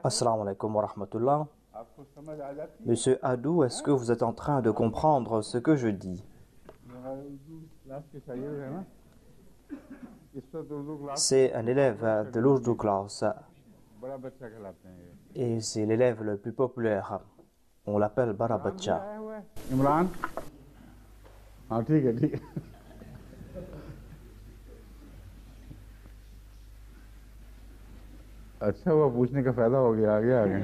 Assalamu alaikum wa rahmatullah. Monsieur Adou, est-ce que vous êtes en train de comprendre ce que je dis? C'est un élève de l'Urdu class et c'est l'élève le plus populaire. On l'appelle Bara Bacha. Imran हाँ ठीक है ठीक है अच्छा हुआ पूछने का फायदा हो गया आगे आगे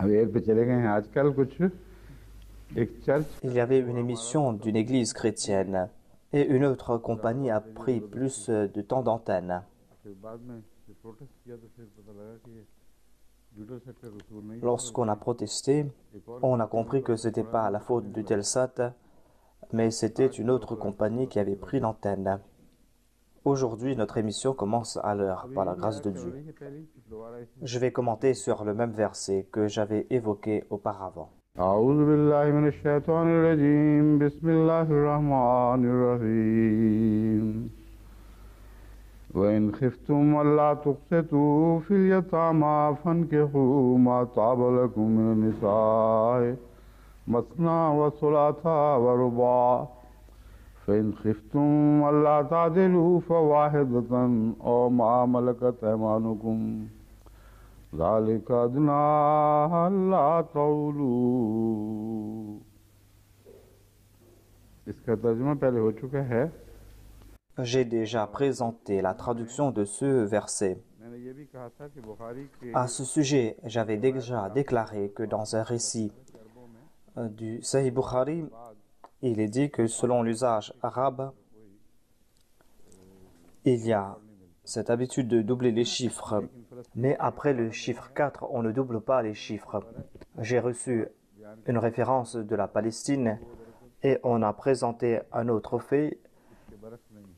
अब एक पे चले गए हैं आजकल कुछ एक church Il y avait une émission d'une église chrétienne et une autre compagnie a pris plus de temps d'antenne. फिर बाद में प्रोटेस्ट किया तो फिर पता लगा कि ड्यूटल सेट का रसूल नहीं Lorsqu'on a protesté, on a compris que ce n'était pas la faute du Telsat, mais c'était une autre compagnie qui avait pris l'antenne. Aujourd'hui, notre émission commence à l'heure, par la grâce de Dieu. Je vais commenter sur le même verset que j'avais évoqué auparavant. أعوذ بالله من الشيطان الرجيم بسم الله الرحمن الرحيم وإن خفتم ألا تقسطوا في اليتامى فانكحوا ما طاب لكم من النساء مثنى وثلاث ورباع فإن خفتم ألا تعدلوا فواحدة أو ما ملكت أيمانكم ذلك أدنى ألا تعولوا इसका तर्जुमा पहले हो चुका है J'ai déjà présenté la traduction de ce verset. मैंने ये भी कहा था कि बुखारी के À ce sujet, j'avais déjà déclaré que dans un récit du Sahih Bukhari, il est dit que selon l'usage arabe, il y a cette habitude de doubler les chiffres. Mais après le chiffre 4, on ne double pas les chiffres. J'ai reçu une référence de la Palestine et on a présenté un autre fait,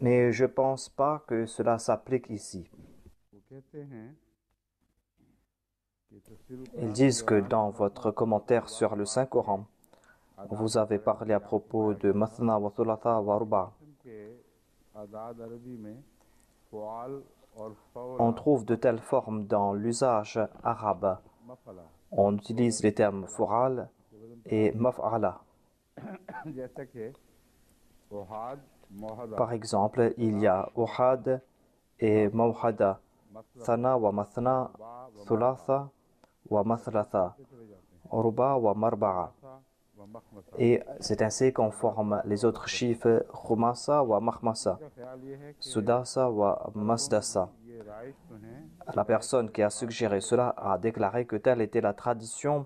mais je ne pense pas que cela s'applique ici. वो कहते हैं कि तफसीर Ils disent que dans votre commentaire sur le Saint-Coran, vous avez parlé à propos de Mathna wa Thulatha wa Ruba. के आदाद अरबी में फ़ुआल और फ़ौला On trouve de telles formes dans l'usage arabe. मफ़ला On utilise les termes fural et maf'ala. जैसा कि उहाद Mohda Par exemple, il y a uhad et mawhada, thana wa mathna, thulatha wa mathlatha, ruba wa marba'a. व मखमसा Et c'est ainsi qu'on forme les autres chiffres khumasa wa mahmasa, का ख्याल ये है कि sudasa wa masdasa. ये राइज तो हैं La personne qui a suggéré cela a déclaré que telle était la tradition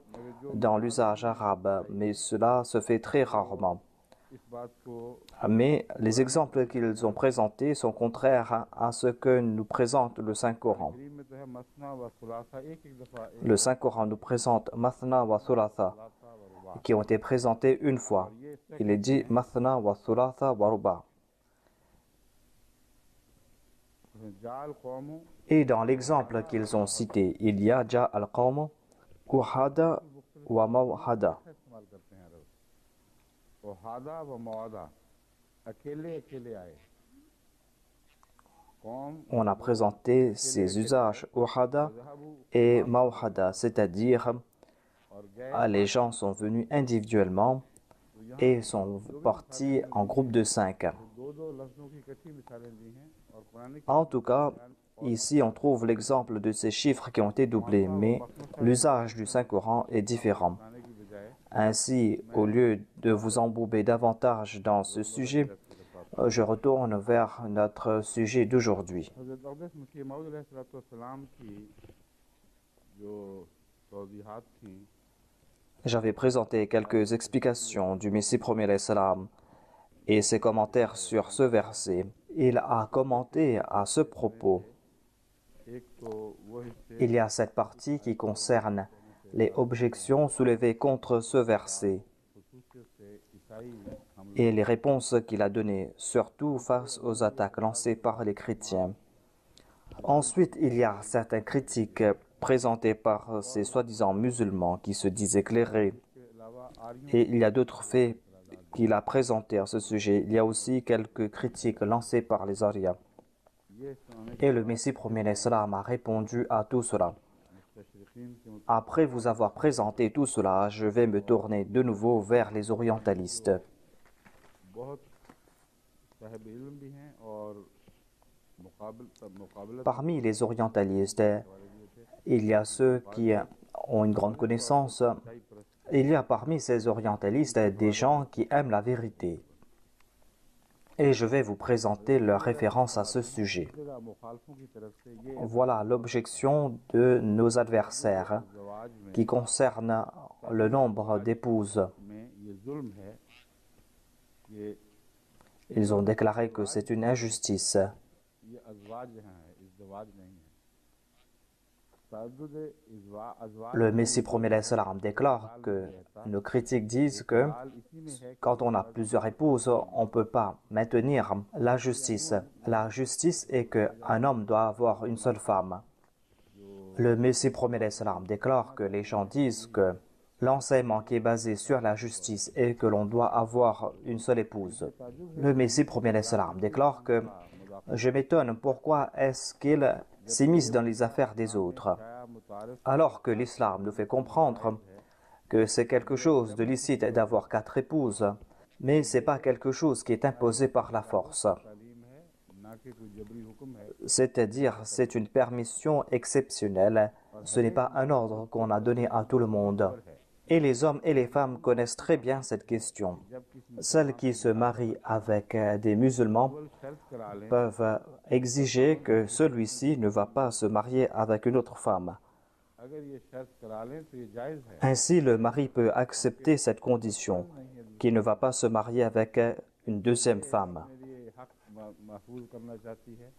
dans l'usage arabe, mais cela se fait très rarement. इस बात को Mais les exemples qu'ils ont présentés sont contraires à ce que nous présente le Saint-Coran. करीम में तो है मसना व खुलासा एक दफ़ा एक Le Saint-Coran nous présente Mathna wa Thulatha, खुलासा व रुबा qui ont été présentés une fois. Il est dit Mathna wa Thulatha wa Ruba. जाल कौम Et dans l'exemple qu'ils ont cité, il y a Ja al-Qawm, Uhada wa Mawhada. इस्तेमाल करते हैं अरब उहादा व मवादा अकेले अकेले आए कौम On a présenté ces usages Uhada et Mawhada, c'est-à-dire और गए les gens sont venus individuellement et sont partis en groupe de 5. दो दो लफ्ज़ों की इकट्ठी मिसालें दी हैं और कुरान की En tout cas, ici on trouve l'exemple de ces chiffres qui ont été doublés, mais l'usage du Saint-Coran est différent. बताने की बजाय Ainsi, au lieu de vous embouber davantage dans ce sujet, je retourne vers notre sujet d'aujourd'hui. हज़रत अक़दस मसीह मऊद अलैहिस्सलाम की जो तौज़ीहात थी J'avais présenté quelques explications du Messie premier alayhi salam et ses commentaires sur ce verset. Il a commenté à ce propos. एक तो वो हिस्से Il y a cette partie qui concerne les objections soulevées contre ce verset खसूसियत से ईसाई हमले et les réponses qu'il a données, surtout face aux attaques lancées par les chrétiens. Ensuite, il y a certaines critiques présentées par ces soi-disant musulmans qui se disent éclairés. के अलावा आर्यों Et il y a d'autres faits qu'il a présenté à ce sujet. Il y a aussi quelques critiques lancées par les Arias. ये सुनाने Et le Messie premier l'Islam a répondu à tout cela. मुस्तशरिकीन के Après vous avoir présenté tout cela, je vais me tourner de nouveau vers les orientalistes. बहुत साहिब इल्म भी हैं और मुकाबला Parmi les orientalistes, वाले भी थे il y a ceux qui ont une grande connaissance. सच्चाई परस्त Il y a parmi ces orientalistes des gens qui aiment la vérité. Et je vais vous présenter leurs références à ce sujet. जगह मुखालफों की तरफ से ये Voilà l'objection de nos adversaires जवाज में qui concerne le nombre d'épouses. ये जुल्म है ये Ils ont déclaré que c'est une injustice. ये अजवाज यहाँ है इज़्दिवाज नहीं है तअद्दुद अजवाज Le Messie premier l'Islam déclare que nos critiques disent que हाल इसी में है quand on a plusieurs épouses, on ne peut pas maintenir la justice. La justice est qu'un homme doit avoir une seule femme. Le Messie premier l'Islam déclare que les gens disent que l'enseignement qui est basé sur la justice est que l'on doit avoir une seule épouse. Le Messie premier l'Islam déclare que je m'étonne pourquoi est-ce qu'il s'immisce dans les affaires des autres, alors que l'islam nous fait comprendre que c'est quelque chose de licite d'avoir 4 épouses, mais ce n'est pas quelque chose qui est imposé par la force. तालीम है ना कि कोई जबरी हुक्म है C'est-à-dire, c'est une permission exceptionnelle, ce n'est pas un ordre qu'on a donné à tout le monde. Et les hommes et les femmes connaissent très bien cette question. जब किसी Celles qui se marient avec des musulmans शर्त करा लें peuvent exiger que celui-ci ne va pas se marier avec une autre femme. अगर ये शर्त करा लें तो ये जायज़ है Ainsi, le mari peut accepter cette condition, qu'il ne va pas se marier avec une deuxième femme. मेरे ये हक महफूज करना चाहती है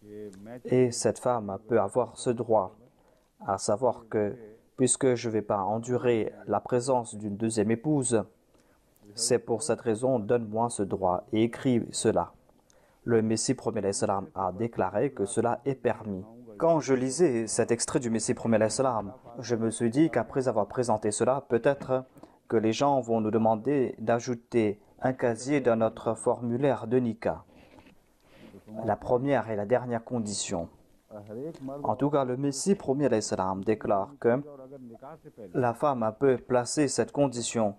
कि मैं Et cette femme peut avoir ce droit, à savoir que, puisque je ne vais pas endurer la présence d'une deuxième épouse, c'est pour cette raison, donne-moi ce droit et écris cela. Le Messie premier l'Islam a déclaré que cela est permis. Quand je lisais cet extrait du Messie premier l'Islam, je me suis dit qu'après avoir présenté cela, peut-être que les gens vont nous demander d'ajouter un casier dans notre formulaire de Nika. La première et la dernière condition. हर एक मर्द En tout cas, le Messie premier l'Islam déclare que और अगर निकाह से पहले la femme peut placer cette condition.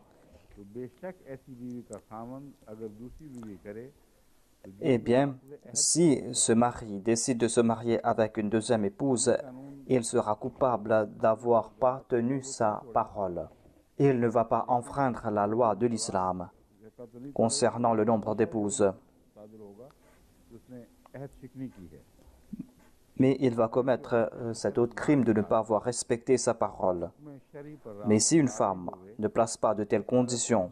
तो बेशक ऐसी बीवी का खामन अगर दूसरी बीवी करे तो Eh bien, si ce mari décide de se marier avec une deuxième épouse, il sera coupable d'avoir pas tenu sa parole. Il ne va pas enfreindre la loi de l'islam जगह तो नहीं concernant le nombre d'épouses, सादर होगा तो उसने अहद शिकनी की है mais il va commettre cet autre crime de ne pas avoir respecté sa parole. मैं शरी पर Mais si une femme ne place pas de telles conditions,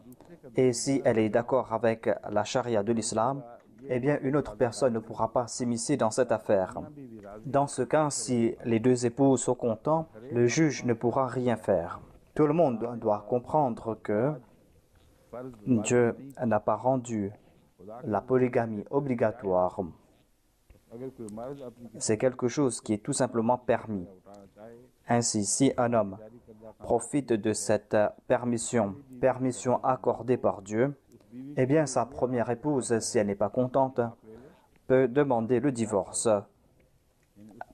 et si elle est d'accord avec la charia de l'islam, eh bien une autre personne ne pourra pas s'immiscer dans cette affaire. बीवी राज Dans ce cas, si les deux époux sont contents, le juge ne pourra rien faire. Tout le monde doit comprendre que फर्ज Dieu n'a pas rendu la polygamie obligatoire. अगर कोई मर्द अपनी C'est quelque chose qui est tout simplement permis. उठाना चाहे Ainsi, si un homme जारी करदा profite de cette permission accordée par Dieu, eh bien sa première épouse, si elle n'est pas contente, peut demander le divorce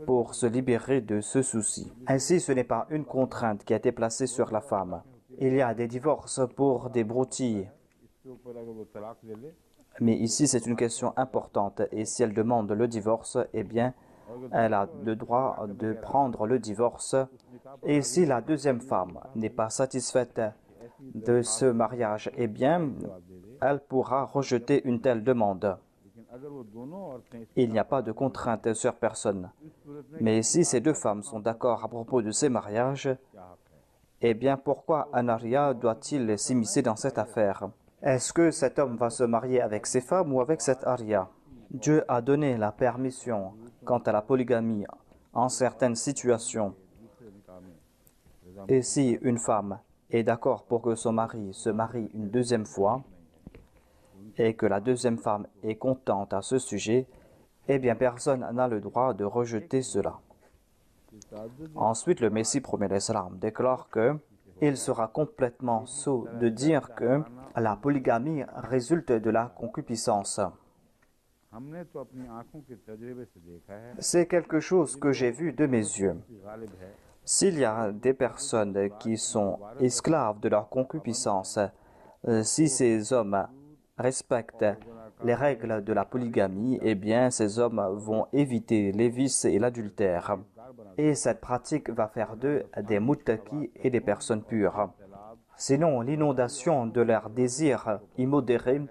pour se libérer de ce souci. Ainsi, ce n'est pas une contrainte qui a été placée sur la femme. Il y a des divorces pour des broutilles, इसके ऊपर अगर वो तलाक ले ले mais ici c'est une question importante et si elle demande le divorce, eh bien elle a le droit de prendre le divorce et si la deuxième femme n'est pas satisfaite de ce mariage, eh bien elle pourra rejeter une telle demande. लेकिन अगर वो दोनों औरतें इस Il n'y a pas de contrainte sur personne. सूरत में Mais si ces deux femmes sont d'accord à propos de ces mariages, क्या हक है eh bien pourquoi un aria doit-il s'immiscer dans cette affaire? Est-ce que cet homme va se marier avec ses femmes ou avec cette aria? Dieu a donné la permission quant à la polygamie en certaines situations. दूसरे निकाह में रजा Et si une femme est d'accord pour que son mari se marie une deuxième fois et que la deuxième femme est contente à ce sujet, eh bien personne n'a le droit de rejeter cela. Ensuite, le Messie premier l'Islam déclare que il sera complètement sot de dire que la polygamie résulte de la concupiscence. हमने तो अपनी आंखों के तजुर्बे से देखा है C'est quelque chose que j'ai vu de mes yeux. कि गालिब है S'il y a des personnes qui sont esclaves de leur concupiscence, si ces hommes respectent les règles de la polygamie, eh bien ces hommes vont éviter les vices et l'adultère. Et cette pratique va faire d'eux des muttaqis et des personnes pures. Sinon, l'inondation de leurs désirs immodérés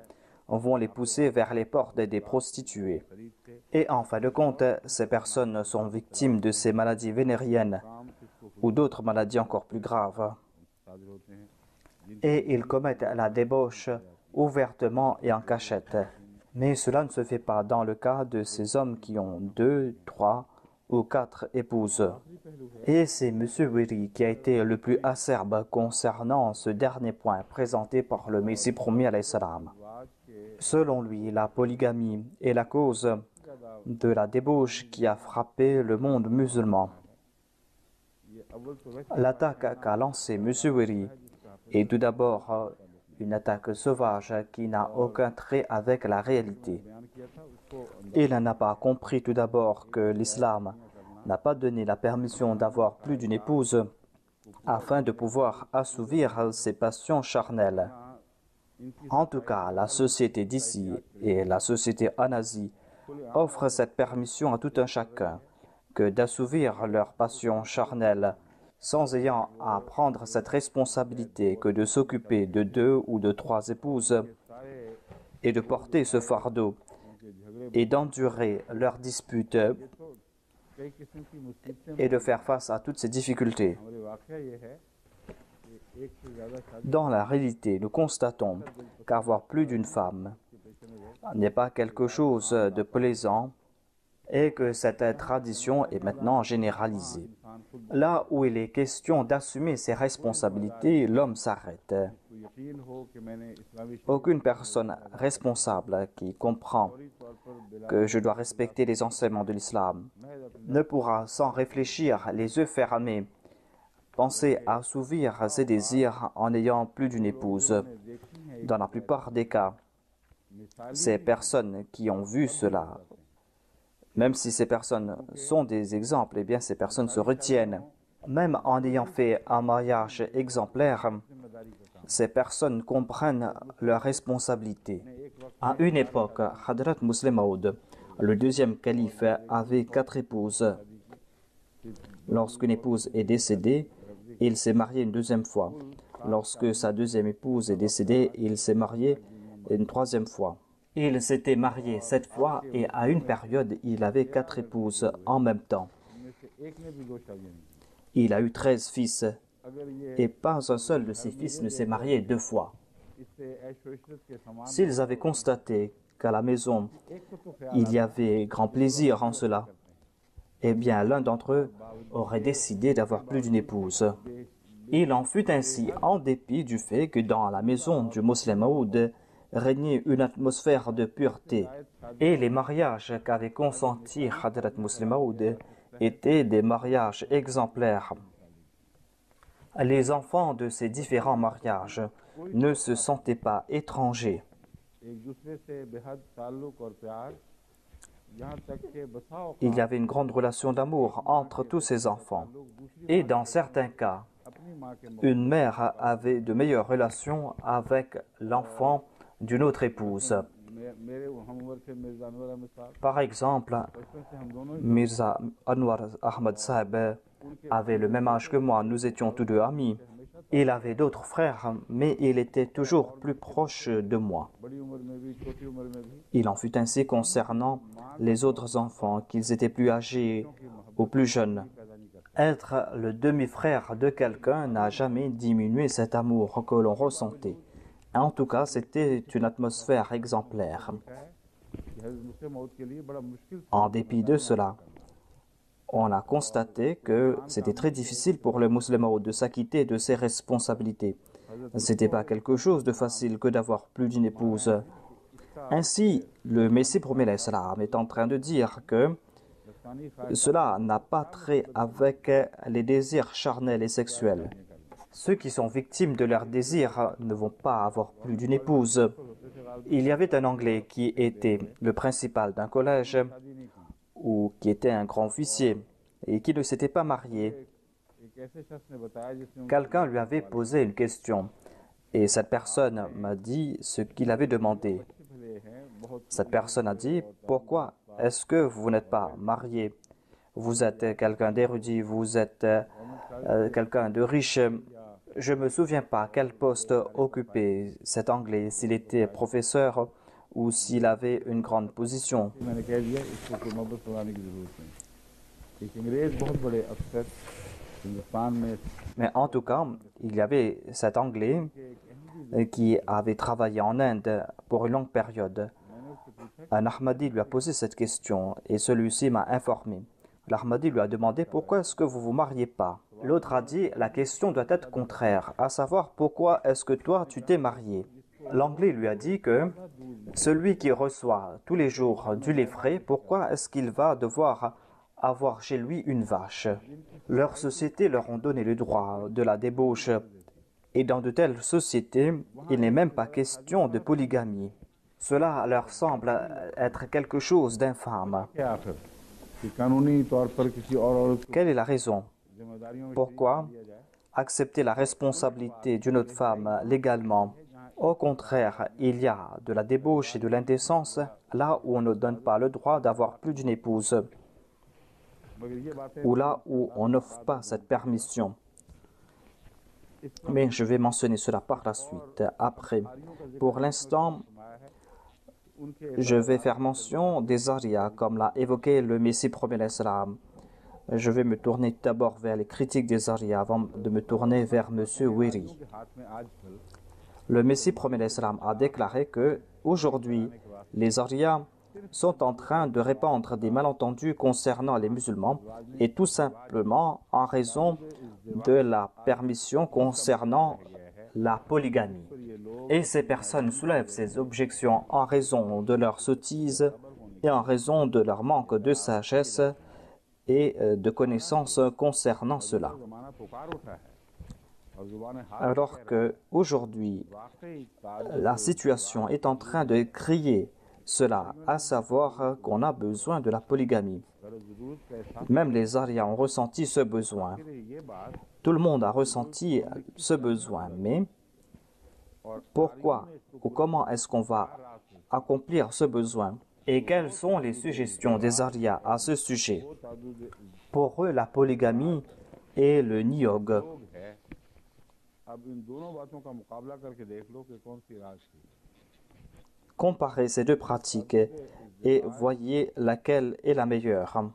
vont les pousser vers les portes des prostituées. Et en fin de compte, ces personnes sont victimes de ces maladies vénériennes ou d'autres maladies encore plus graves. साजिर होते हैं Et ils commettent la débauche ouvertement et en cachette. Mais cela ne se fait pas dans le cas de ces hommes qui ont 2, 3 ou 4 épouses. Et c'est M. Wiri qui a été le plus acerbe concernant ce dernier point présenté par le Messie promis alayhi salam. आज के Selon lui, la polygamie est la cause de la débauche qui a frappé le monde musulman. ये अव्वल तो वैसे L'attaque qu'a lancée M. Wiri est tout d'abord une attaque sauvage qui n'a aucun trait avec la réalité. बयान किया था उसको Il n'a pas compris tout d'abord que l'islam n'a pas donné la permission d'avoir plus d'une épouse afin de pouvoir assouvir ses passions charnelles. इनकी En tout cas, la société d'ici et la société en Asie offrent cette permission à tout un chacun que d'assouvir leurs passions charnelles sans ayant à prendre cette responsabilité que de s'occuper de 2 ou de 3 épouses सारे et de porter ce fardeau उनके झगड़े et d'endurer leurs disputes तो कई किस्म की मुसीबतें et de faire face à toutes ces difficultés. हमारे वाकया ये है कि एक से ज्यादा शादी Dans la réalité, nous constatons qu'avoir plus d'une femme के पेशे में रहे n'est pas quelque chose de plaisant et que cette tradition est maintenant généralisée. इंसान खुद Là où il est question d'assumer ses responsabilités, l'homme s'arrête. को यकीन हो कि मैंने इस्लामी Aucune personne responsable qui comprend Shauri तौर पर बिला que je dois respecter les enseignements de l'islam महज अपने ne pourra, sans réfléchir, les yeux fermés, penser à assouvir ses désirs en ayant plus d'une épouse. देखी है Dans la plupart des cas, मिसाल ces personnes qui ont vu cela, même si ces personnes sont des exemples, eh bien ces personnes se retiennent. Même en ayant fait un mariage exemplaire, जिम्मेदारी का काम ces personnes comprennent leurs responsabilités. एक वक्त À une époque, Hadrat Muslim Maud, le deuxième calife, avait 4 épouses. Lorsqu'une épouse est décédée, il s'est marié une deuxième fois. Lorsque sa deuxième épouse est décédée, il s'est marié une troisième fois. Il s'était marié 7 fois et à une période, il avait 4 épouses en même temps. इनमें से एक ने भी 2 शादियां नहीं Il a eu 13 fils अगर ये et pas un seul de ses fils ne s'est marié 2 fois. इससे ऐश व इशरत के समान S'ils avaient constaté qu'à la maison, एक को तो ख्याल il y avait grand plaisir en cela, eh bien l'un d'entre eux aurait décidé d'avoir plus d'une épouse. Il en fut ainsi en dépit du fait que dans la maison du Muslim Maud régnait une atmosphère de pureté et les mariages qu'avait consentis Hadrat Muslim Maud étaient des mariages exemplaires. Les enfants de ces différents mariages ne se sentaient pas étrangers. एक दूसरे से बेहद ताल्लुक और प्यार यहाँ तक के बसा औकात Il y avait une grande relation d'amour entre tous ces enfants. Et dans certains cas, अपनी माँ के une mère avait de meilleures relations avec l'enfant d'une autre épouse. मेरे हम उम्र से मिर्जा अनवर अहमद साहब Par exemple, बचपन से हम दोनों ही Mirza Anwar Ahmad Sahib avait le même âge que moi, nous étions tous deux amis. Il avait d'autres frères, mais il était toujours plus proche de moi. बड़ी उम्र में भी छोटी उम्र में भी Il en fut ainsi concernant les autres enfants, qu'ils étaient plus âgés ou plus jeunes. पैदा नहीं करता Être le demi-frère de quelqu'un n'a jamais diminué cet amour que l'on ressentait. En tout cas, c'était une atmosphère exemplaire. है कि हज़रत मुस्लिम मौद के लिए बड़ा मुश्किल था En dépit de cela, on a constaté que c'était très difficile pour le musulman de s'acquitter de ses responsabilités. C'était pas quelque chose de facile que d'avoir plus d'une épouse. Ainsi, le Messie promis l'Islam est en train de dire que नफसानी ख्वाहिश cela n'a pas trait avec les désirs charnels et sexuels. Ceux qui sont victimes de leur désir ne vont pas avoir plus d'une épouse. Il y avait un Anglais qui était le principal d'un collège ou qui était un grand officier et qui ne s'était pas marié. Quelqu'un lui avait posé une question et cette personne m'a dit ce qu'il avait demandé. Cette personne a dit « Pourquoi est-ce que vous n'êtes pas marié? Vous êtes quelqu'un d'érudit, vous êtes quelqu'un de riche. » Je ne me souviens pas quel poste occupait cet Anglais, s'il était professeur ou s'il avait une grande position. Mais en tout cas, il y avait cet Anglais qui avait travaillé en Inde pour une longue période. Un Ahmadi lui a posé cette question et celui-ci m'a informé. L'Ahmadi lui a demandé « Pourquoi est-ce que vous ne vous mariez pas ?» L'autre a dit « La question doit être contraire, à savoir pourquoi est-ce que toi tu t'es marié ?» L'Anglais lui a dit que celui qui reçoit tous les jours du lait frais, pourquoi est-ce qu'il va devoir avoir chez lui une vache? Leurs sociétés leur ont donné le droit de la débauche et dans de telles sociétés, il n'est même pas question de polygamie. Cela leur semble être quelque chose d'infâme. Quelle est la raison? Pourquoi accepter la responsabilité d'une autre femme légalement? Au contraire, il y a de la débauche et de l'indécence là où on ne donne pas le droit d'avoir plus d'une épouse, ou là où on n'offre pas cette permission. Mais je vais mentionner cela par la suite, après. Pour l'instant, je vais faire mention des arias, comme l'a évoqué le Messie premier l'Islam. Je vais me tourner d'abord vers les critiques des arias avant de me tourner vers M. Wiri. Le Messie premier l'Islam a déclaré que aujourd'hui, les arias sont en train de répandre des malentendus concernant les musulmans et tout simplement en raison de la permission concernant la polygamie. Et ces personnes soulèvent ces objections en raison de leur sottise et en raison de leur manque de sagesse et de connaissances concernant cela. Alors qu'aujourd'hui, la situation est en train de crier cela, à savoir qu'on a besoin de la polygamie. Même les arias ont ressenti ce besoin. Tout le monde a ressenti ce besoin, mais pourquoi ou comment est-ce qu'on va accomplir ce besoin? Et quelles sont les suggestions des arias à ce sujet? Pour eux, la polygamie est le niyog. Comparez ces deux pratiques et voyez laquelle est la meilleure.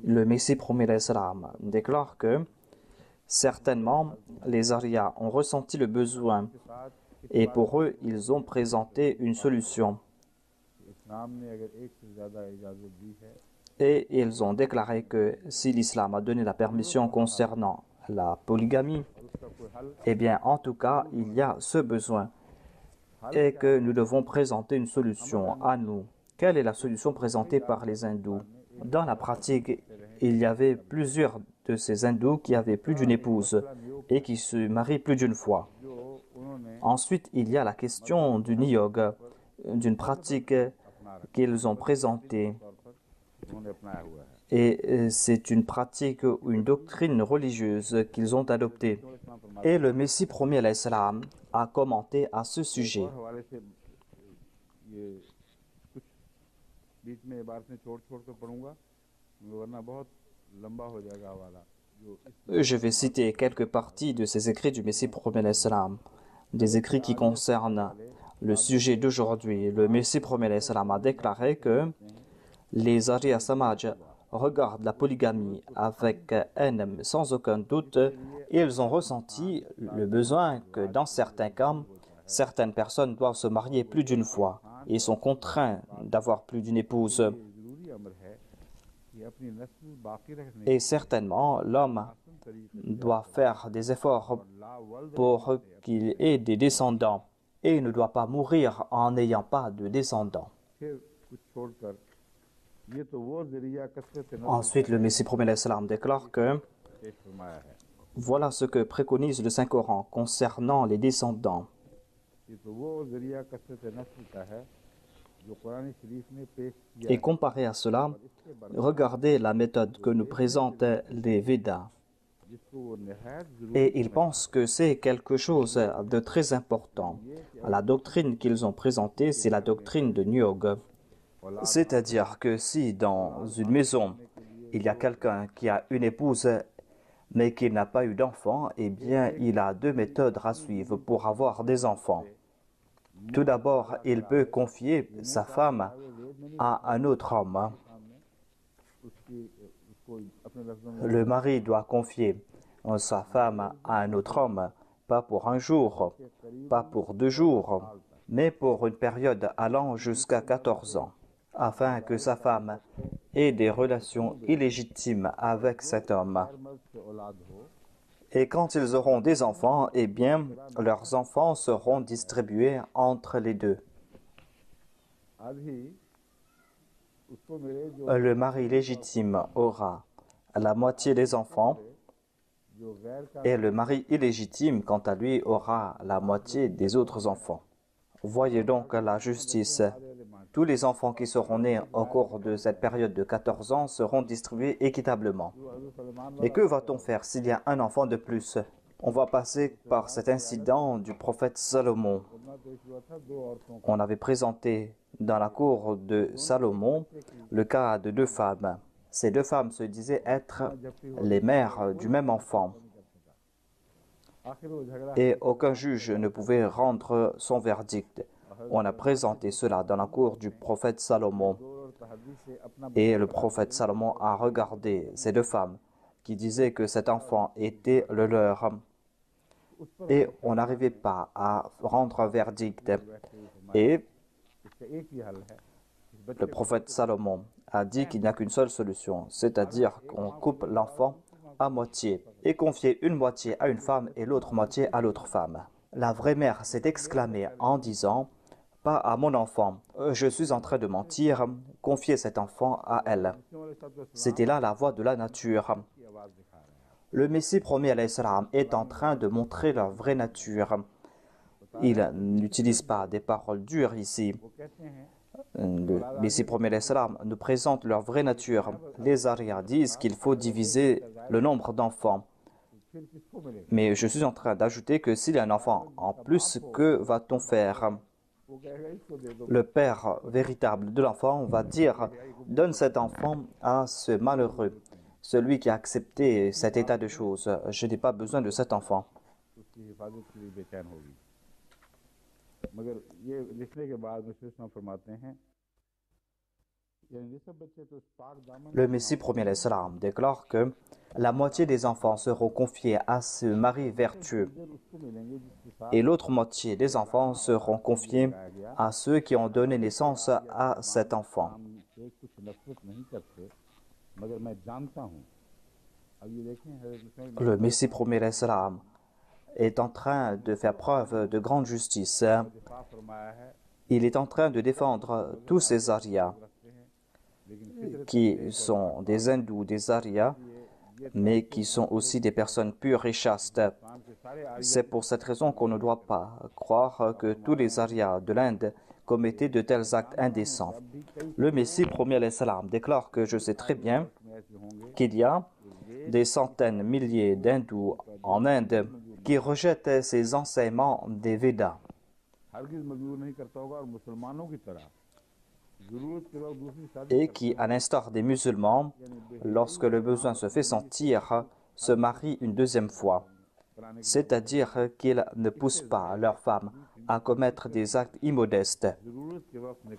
Le Messie premier l'Islam déclare que certainement les arias ont ressenti le besoin et pour eux ils ont présenté une solution. Et ils ont déclaré que si l'islam a donné la permission concernant la polygamie, eh bien en tout cas il y a ce besoin et que nous devons présenter une solution à nous. Quelle est la solution présentée par les hindous? Dans la pratique, il y avait plusieurs de ces hindous qui avaient plus d'une épouse et qui se marient plus d'une fois. Ensuite, il y a la question du niyog, d'une pratique qu'ils ont présentée. Et c'est une pratique ou une doctrine religieuse qu'ils ont adoptée. Et le Messie premier l'Islam a commenté à ce sujet. Je vais citer quelques parties de ces écrits du Messie premier l'Islam, des écrits qui concernent le sujet d'aujourd'hui. Le Messie premier l'Islam a déclaré que les Arya Samaj regardent la polygamie avec haine sans aucun doute. Ils ont ressenti le besoin que dans certains cas, certaines personnes doivent se marier plus d'une fois et sont contraints d'avoir plus d'une épouse. Et certainement, l'homme doit faire des efforts pour qu'il ait des descendants. et il ne doit pas mourir en n'ayant pas de descendants. फिर कुछ छोड़कर ये तो वो जरिया कसरत नस्ल Ensuite, le Messie promet l'Islam déclare que पेश फरमाया है। voilà ce que préconise le Saint-Coran concernant les descendants. ये तो वो जरिया कसरत नस्ल का है जो कुरान शरीफ ने पेश किया Et है। comparé à cela, और इसके बरकत regardez la méthode que nous présentent les Védas. जिसको वो निहायत Et जरूरी ils pensent que c'est quelque chose de très important. La doctrine qu'ils ont présentée, c'est la doctrine de Nyog. C'est-à-dire que si dans une maison, il y a quelqu'un qui a une épouse mais qui n'a pas eu d'enfant, eh bien, il a deux méthodes à suivre pour avoir des enfants. Tout d'abord, il peut confier sa femme à un autre homme. Le mari doit confier sa femme à un autre homme, pas pour un jour, pas pour 2 jours, mais pour une période allant jusqu'à 14 ans, afin que sa femme ait des relations illégitimes avec cet homme. Et quand ils auront des enfants, eh bien, leurs enfants seront distribués entre les deux. Le mari légitime aura la moitié des enfants et le mari illégitime, quant à lui, aura la moitié des autres enfants. Voyez donc la justice. Tous les enfants qui seront nés au cours de cette période de 14 ans seront distribués équitablement. Mais que va-t-on faire s'il y a un enfant de plus? On va passer par cet incident du prophète Salomon. On avait présenté dans la cour de Salomon le cas de 2 femmes. Ces 2 femmes se disaient être les mères du même enfant. Et aucun juge ne pouvait rendre son verdict. On a présenté cela dans la cour du prophète Salomon. Et le prophète Salomon a regardé ces 2 femmes qui disaient que cet enfant était le leur. Et on n'arrivait pas à rendre un verdict. Et le prophète Salomon a dit qu'il n'y a qu'une seule solution, c'est-à-dire qu'on coupe l'enfant à moitié et confier une moitié à une femme et l'autre moitié à l'autre femme. La vraie mère s'est exclamée en disant « Pas à mon enfant, je suis en train de mentir, confiez cet enfant à elle. » C'était là la voix de la nature. Le Messie promis alayhi salam est en train de montrer leur vraie nature. Il n'utilise pas des paroles dures ici. Le Messie promis alayhi salam nous présente leur vraie nature. Les Arias disent qu'il faut diviser le nombre d'enfants. Mais je suis en train d'ajouter que s'il y a un enfant en plus, que va-t-on faire? Le père véritable de l'enfant va dire « Donne cet enfant à ce malheureux, celui qui a accepté cet état de choses. Je n'ai pas besoin de cet enfant. » Le Messie promis alayhi salam déclare que la moitié des enfants seront confiés à ce mari vertueux et l'autre moitié des enfants seront confiés à ceux qui ont donné naissance à cet enfant. Le Messie promis alayhi salam est en train de faire preuve de grande justice. Il est en train de défendre tous ces Arias qui sont des hindous, des Arias, mais qui sont aussi des personnes pures et chastes. C'est pour cette raison qu'on ne doit pas croire que tous les Arias de l'Inde commettaient de tels actes indécents. Le Messie promis alayhi salam déclare que je sais très bien qu'il y a des centaines, milliers d'hindous en Inde qui rejettent ces enseignements des Védas et qui, à l'instar des musulmans, lorsque le besoin se fait sentir, se marient une deuxième fois. C'est-à-dire qu'ils ne poussent pas leurs femmes à commettre des actes immodestes.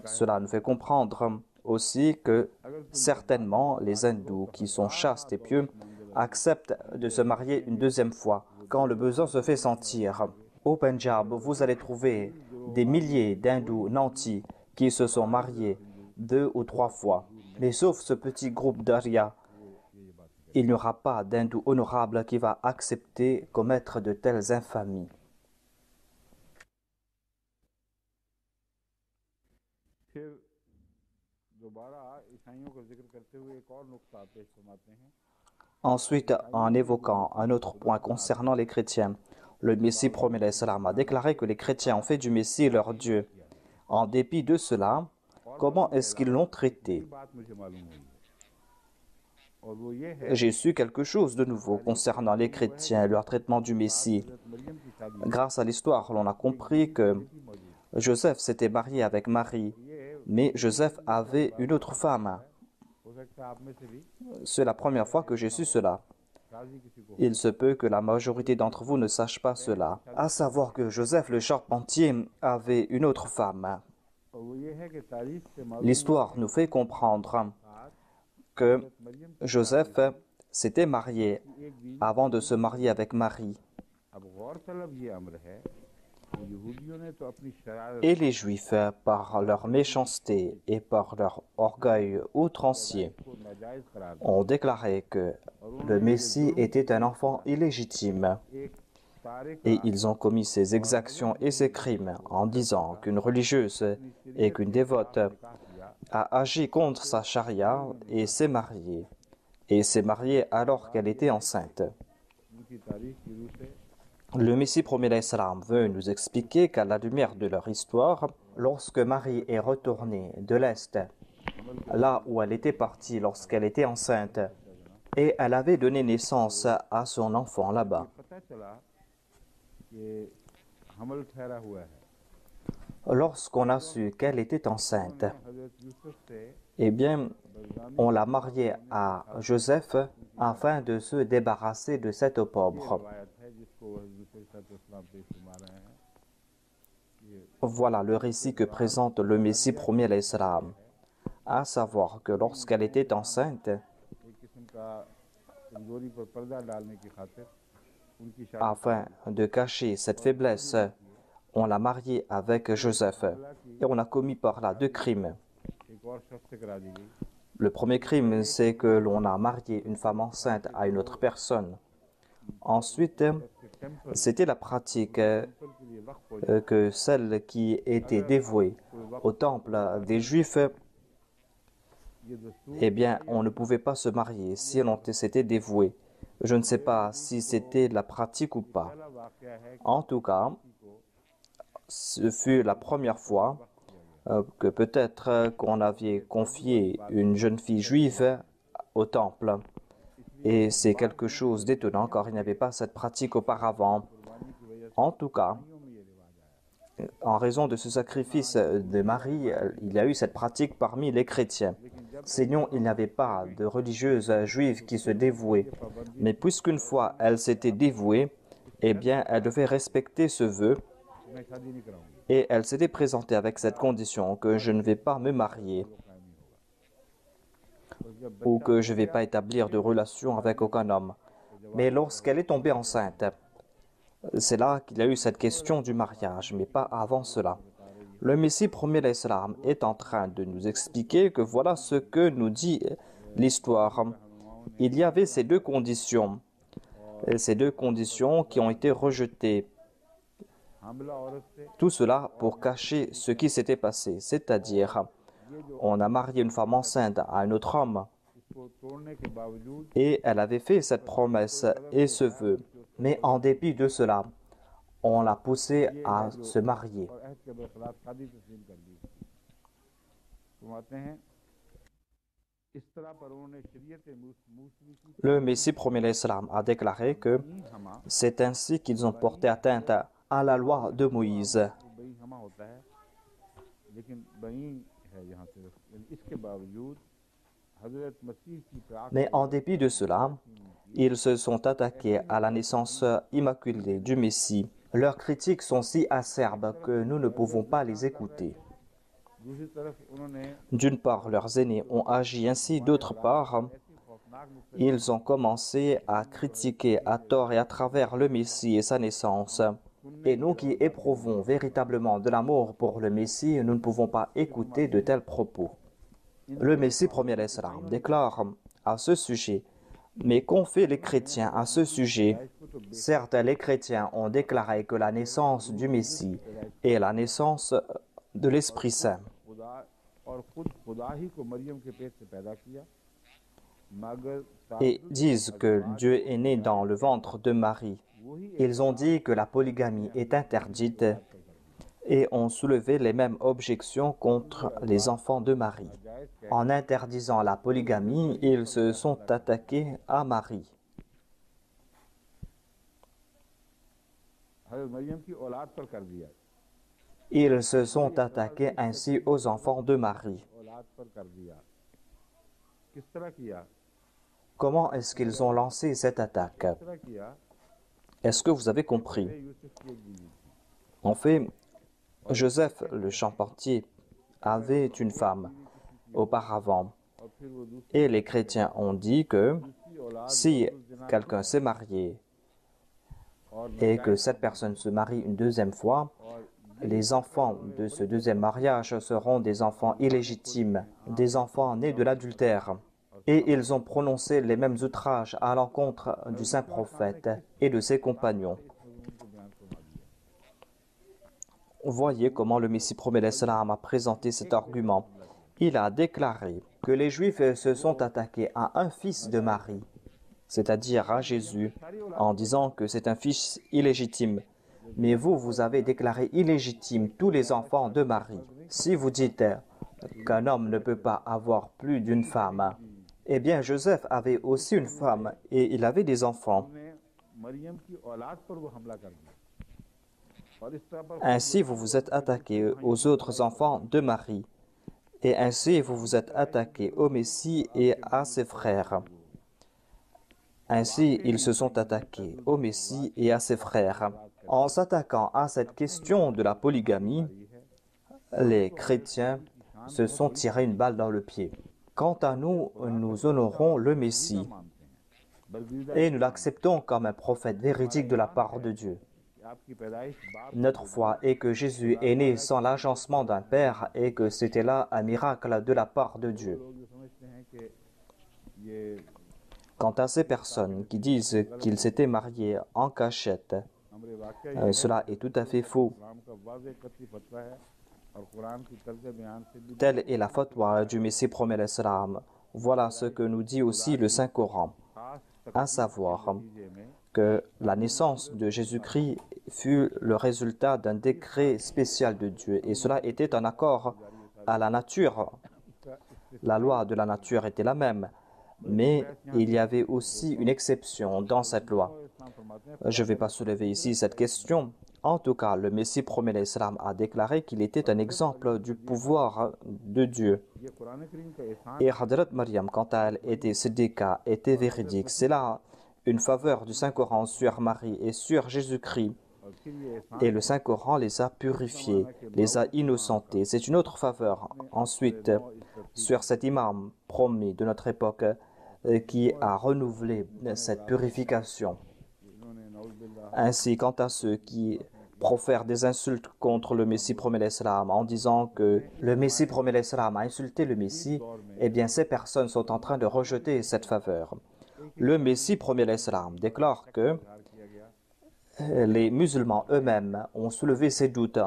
Cela nous fait comprendre aussi que certainement les hindous qui sont chastes et pieux acceptent de se marier une deuxième fois quand le besoin se fait sentir. Au Pendjab, vous allez trouver des milliers d'hindous nantis qui se sont mariés 2 ou 3 fois. Mais sauf ce petit groupe d'Arias, il n'y aura pas d'hindou honorable qui va accepter commettre de telles infamies. दोबारा ईसाइयों का जिक्र करते हुए एक और नुक्ता पेश फरमाते हैं। Ensuite, en évoquant un autre point concernant les chrétiens, le Messie promet l'Islam a déclaré que les chrétiens ont fait du Messie leur Dieu. En dépit de cela, comment est-ce qu'ils l'ont traité? बात मुझे मालूम हुई है और वो ये है J'ai su quelque chose de nouveau concernant les chrétiens et leur traitement du Messie. Maryam की शादी Grâce à l'histoire, l'on a compris que Joseph s'était marié avec Marie, mais Joseph avait une autre femme. हो सकता है आप में से भी C'est la première fois que j'ai su cela. राजी किसी को Il se peut que la majorité d'entre vous ne sache pas cela, à savoir que Joseph le charpentier avait une autre femme. और वो ये है कि तारीख से मालूम L'histoire nous fait comprendre que Maryam Joseph s'était marié avant de se marier avec Marie. अब गौर तलब ये अम्र है कि यहूदियों ने तो अपनी शरारत Et les Juifs, par leur méchanceté et par leur orgueil outrancier, को नाजायज करार ont déclaré que le Messie était un enfant illégitime. एक सारे Et ils ont commis ces exactions et ces crimes en disant qu'une religieuse et qu'une dévote a agi contre sa charia et s'est mariée. Et s'est mariée alors qu'elle était enceinte. उनकी तारीख की रूह से Le Messie promet l'Islam veut nous expliquer qu'à la lumière de leur histoire, lorsque Marie est retournée de l'Est, là où elle était partie lorsqu'elle était enceinte, et elle avait donné naissance à son enfant là-bas. पता चला कि हमल ठहरा हुआ है Lorsqu'on a su qu'elle était enceinte, हजरत यूसुफ से eh bien, on l'a mariée à Joseph afin de se débarrasser de cet opprobre. रवायत है जिसको हजरत इस्लाम पेश फरमा रहे हैं Voilà le récit que présente le Messie premier l'Islam, à savoir que lorsqu'elle était enceinte, एक किस्म का कमजोरी पर पर्दा डालने की खातिर उनकी शादी afin de cacher cette faiblesse, on l'a mariée avec Joseph et on a commis par là deux crimes. एक और शख्स से करा दी गई Le premier crime, c'est que l'on a marié une femme enceinte à une autre personne. Ensuite, c'était la pratique के लिए वक्फ हो que celle qui était dévouée au temple des Juifs, ये दस्तूर eh bien, on ne pouvait pas se marier si l'on s'était dévoué. Je ne sais pas si c'était la pratique ou pas. पहला वाकया है कि En tout cas, ce fut la première fois que peut-être qu'on avait confié une jeune fille juive au temple. Et c'est quelque chose d'étonnant car il n'y avait pas cette pratique auparavant. कुर्बानी की वजह En tout cas, से में ये रिवाज आया en raison de ce sacrifice de Marie, il y a eu cette pratique parmi les chrétiens. Sinon, il n'y avait pas de religieuses juives qui se dévouaient. Mais puisqu'une fois elle s'était dévouée, eh bien, elle devait respecter ce vœu मैं शादी नहीं कराऊंगी et elle s'était présentée avec cette condition que je ne vais pas me marier वो कायम नहीं होगा और जब ou que je ne vais pas établir de relation avec aucun homme. Mais lorsqu'elle est tombée enceinte, c'est là qu'il y a eu cette question du mariage, mais pas avant cela. Le Messie premier l'Islam est en train de nous expliquer que voilà ce que nous dit l'histoire. Il y avait ces deux conditions qui ont été rejetées. हामिला औरत से Tout cela pour cacher ce qui s'était passé, c'est-à-dire on a marié une femme enceinte à un autre homme इसको तोड़ने के बावजूद et elle avait fait cette promesse et ce vœu. Mais en dépit de cela, on l'a poussée à se marier. और अहद के बरखिलाफ शादी तस्लीम कर दी फरमाते हैं इस तरह पर उन्होंने शरीयत मूसवी की Le Messie premier l'Islam a déclaré que हमा c'est ainsi qu'ils ont porté atteinte à la loi de Moïse. बई हमा होता है लेकिन बई है यहाँ से इसके बावजूद हजरत मसीह की प्राक Mais en dépit de cela, ils se sont attaqués à la naissance immaculée du Messie. Leurs critiques sont si acerbes que nous ne pouvons pas les écouter. दूसरी तरफ उन्होंने D'une part, leurs aînés ont agi ainsi, d'autre part, ऐसी खौफनाक मुख्तलिफ ils ont commencé à critiquer à tort et à travers le Messie et sa naissance. Et nous qui éprouvons véritablement de l'amour pour le Messie, nous ne pouvons pas écouter de tels propos. Le Messie premier l'Islam déclare à ce sujet, mais qu'ont fait les chrétiens à ce sujet? Certes, les chrétiens ont déclaré que la naissance du Messie est la naissance de l'Esprit Saint. खुदा और खुद खुदा ही को मरियम के पेट से पैदा किया मगर et disent que Dieu est né dans le ventre de Marie. Ils ont dit que la polygamie est interdite et ont soulevé les mêmes objections contre les enfants de Marie. En interdisant la polygamie, ils se sont attaqués à Marie. हज़रत मरियम की औलाद पर कर दिया Ils se sont attaqués ainsi aux enfants de Marie. औलाद पर कर दिया किस तरह किया Comment est-ce qu'ils ont lancé cette attaque? किस तरह किया Est-ce que vous avez compris? Yusuf की एक बीवी En fait, Joseph, le charpentier, avait une femme auparavant. और फिर वो दूसरी Et les chrétiens ont dit que औलाद si quelqu'un s'est marié और et que cette personne se marie une deuxième fois, les enfants de ce deuxième mariage seront des enfants illégitimes, des enfants nés de l'adultère. Et ils ont prononcé les mêmes outrages à l'encontre du saint prophète et de ses compagnons. Voyez comment le Messie promet l'Islam a présenté cet argument. Il a déclaré que les Juifs se sont attaqués à un fils de Marie, c'est-à-dire à Jésus, en disant que c'est un fils illégitime. Mais vous, vous avez déclaré illégitime tous les enfants de Marie. Si vous dites qu'un homme ne peut pas avoir plus d'une femme, eh bien Joseph avait aussi une femme et il avait des enfants. Maryam की औलाद पर वो हमला कर दिया और इस तरह पर Ainsi, vous vous êtes attaqué aux autres enfants de Marie. Et ainsi, vous vous êtes attaqué au Messie et à ses frères. Ainsi, ils se sont attaqués au Messie et à ses frères. En s'attaquant à cette question de la polygamie, les chrétiens se sont tirés une balle dans le pied. Quant à nous, nous honorons le Messie et nous l'acceptons comme un prophète véridique de la part de Dieu. आपकी पैदाइश बाप Notre foi est que Jésus est né sans l'agencement d'un père et que c'était là un miracle de la part de Dieu. लोग जो समझते हैं कि ये Quant à ces personnes qui disent qu'ils s'étaient mariés en cachette, हमरे वाकई cela est tout à fait faux. इस्लाम का वाज़ेह कतई फतवा है और कुरान की तर्ज बयान से भी Telle est la fatwa du Messie promet l'Islam. Voilà ce que nous dit aussi le Saint-Coran, खास à savoir नतीजे में que la naissance de Jésus-Christ fut le résultat d'un décret spécial de Dieu et cela était en accord à la nature. La loi de la nature était la même, mais il y avait aussi une exception dans cette loi. इस्लाम फरमाते हैं Je ne vais pas soulever ici cette question. En tout cas, le Messie promet l'Islam a déclaré qu'il était un exemple du pouvoir de Dieu. ये कुरान करीम का एहसान Et Hadrat Maryam, quant à elle, était siddiqa, était véridique. C'est là une faveur du Saint-Coran sur Marie et sur Jésus-Christ. और फिर ये एहसान Et le Saint-Coran les a purifiés, les a innocentés. C'est une autre faveur. Ensuite, sur cet imam promis de notre époque qui a renouvelé cette purification. इन्होंने नौज़ुबिल्लाह Ainsi, quant à ceux qui profèrent des insultes contre le Messie promet l'Islam en disant que le Messie promet l'Islam a insulté le Messie, eh bien ces personnes sont en train de rejeter cette faveur. Le Messie promet l'Islam déclare que les musulmans eux-mêmes ont soulevé ces doutes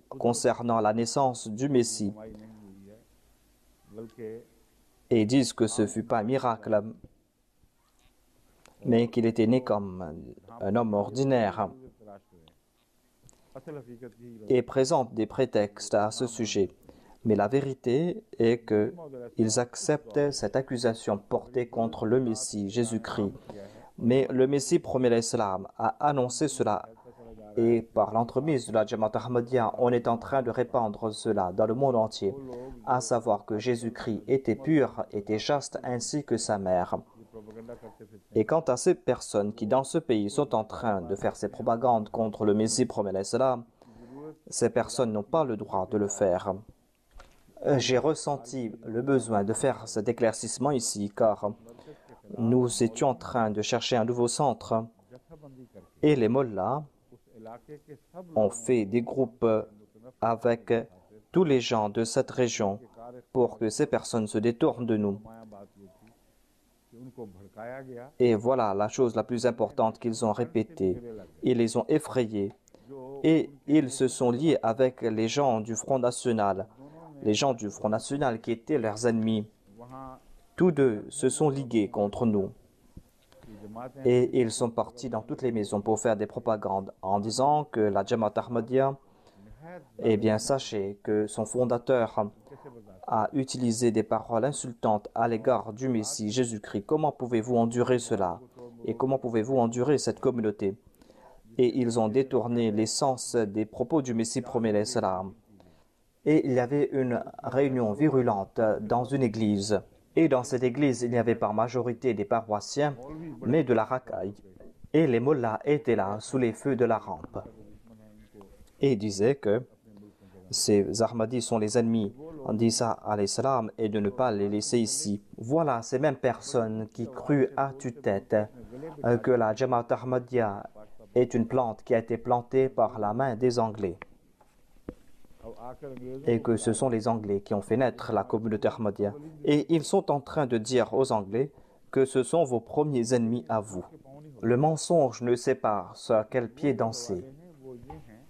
concernant la naissance du Messie कमाई नहीं हुई है बल्कि et disent que ce ne fut pas un miracle, mais qu'il était né comme un homme ordinaire तलाश करें असल हकीकत यही et présentent des prétextes à ce sujet. Mais la vérité est qu'ils acceptent cette accusation portée contre le Messie, Jésus-Christ. Mais le Messie promet l'Islam a annoncé cela et par l'entremise de la Jamaat Ahmadiyya, on est en train de répandre cela dans le monde entier, à savoir que Jésus-Christ était pur, était chaste ainsi que sa mère. Propaganda करते फिरते Et quant à ces personnes qui dans ce pays sont en train de faire ces propagandes contre le Messie promet l'Islam, ces personnes n'ont pas le droit de le faire. J'ai ressenti le besoin de faire cet éclaircissement ici car nous étions en train de chercher un nouveau centre जत्थाबंदी करके et les mollahs उस इलाके के सब ont fait des groupes avec tous les gens de cette région pour que ces personnes se détournent de nous. नुमाया बात ये थी कि उनको भड़काया गया Et voilà la chose la plus importante qu'ils ont répétée. Ils les ont effrayés जो et ils se sont liés avec les gens du Front National les gens du Front National qui étaient leurs ennemis. वहाँ Tous deux se sont ligués contre nous. की जमातें Et ils sont partis dans toutes les maisons pour faire des propagandes en disant que la Jamaat Ahmadiyya, निहायत eh bien, sachez que son fondateur कैसे बर्दाश्त a utilisé des paroles insultantes à l'égard du Messie Jésus-Christ. Comment pouvez-vous endurer cela? Et comment pouvez-vous endurer cette communauté? Et ils ont détourné l'essence des propos du Messie premier alayhi salam. Et il y avait une réunion virulente dans une église. Et dans cette église, il y avait par majorité des paroissiens, mais de la racaille. Et les mollahs étaient là, sous les feux de la rampe. Et ils disaient que ces Ahmadis sont les ennemis d'Isa alayhi salam et de ne pas les laisser ici. Voilà ces mêmes personnes qui crurent à tue-tête que la Jamaat Ahmadiyya est une plante qui a été plantée par la main des Anglais अब आकर अंग्रेजों et que ce sont les Anglais qui ont fait naître la communauté Ahmadiyya. Et ils sont en train de dire aux Anglais que ce sont vos premiers ennemis à vous. Le mensonge ne sait pas sur quel pied danser. हैं वो ये हैं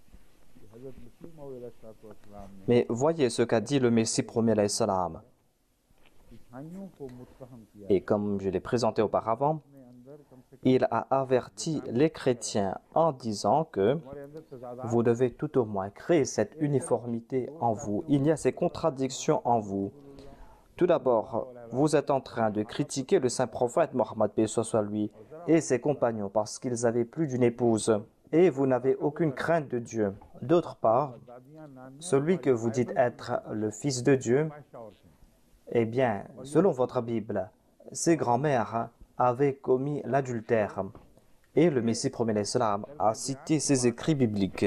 कि हजरत मसीह मौद अलैहिस्सलाम ने Mais voyez ce qu'a dit le Messie premier alayhi salam. ईसाइयों को मुत्तहम किया Et comme je l'ai présenté auparavant, अपने अंदर कम से कम il a averti les chrétiens en disant que हमारे अंदर तजादात vous devez tout au moins créer cette uniformité en vous. Il y a ces contradictions en vous. Tout d'abord, vous êtes en train de critiquer le saint prophète Mohammed paix soit lui et ses compagnons parce qu'ils avaient plus d'une épouse et vous n'avez aucune crainte de Dieu. D'autre part, दादियां नानियां celui que vous dites être le fils de Dieu, बादशाह औरतें eh bien, selon votre Bible, ses grands-mères avaient commis l'adultère. Et le Messie premier l'Islam a cité ces écrits bibliques.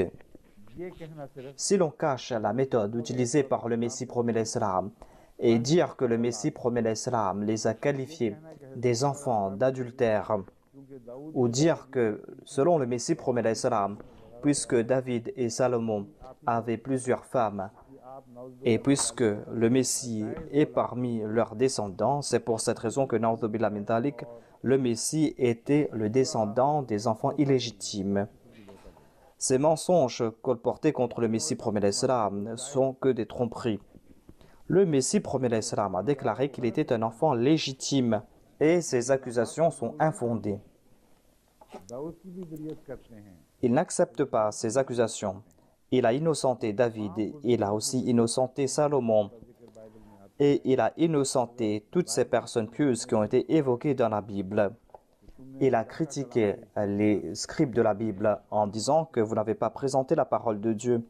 ये कहना सिर्फ Si l'on cache la méthode utilisée par le Messie premier l'Islam et dire que le Messie premier l'Islam les a qualifiés des enfants d'adultère, क्योंकि Dawood ou dire que, selon le Messie premier l'Islam, puisque David et Salomon avaient plusieurs femmes, की आप नौज et puisque le Messie est parmi leurs descendants, c'est pour cette raison que Na'udhu billah min dhalik, le Messie était le descendant des enfants illégitimes. Ces mensonges colportés contre le Messie premier l'Islam sont que des tromperies. Le Messie premier l'Islam a déclaré qu'il était un enfant légitime et ces accusations sont infondées. Dawood की भी बरियत करते हैं Il n'accepte pas ces accusations. Il a innocenté David, il a aussi innocenté Salomon, जिक्र बाइबल में आता et il a innocenté toutes ces personnes pieuses qui ont été évoquées dans la Bible. Il a critiqué les scribes de la Bible en disant que vous n'avez pas présenté la parole de Dieu.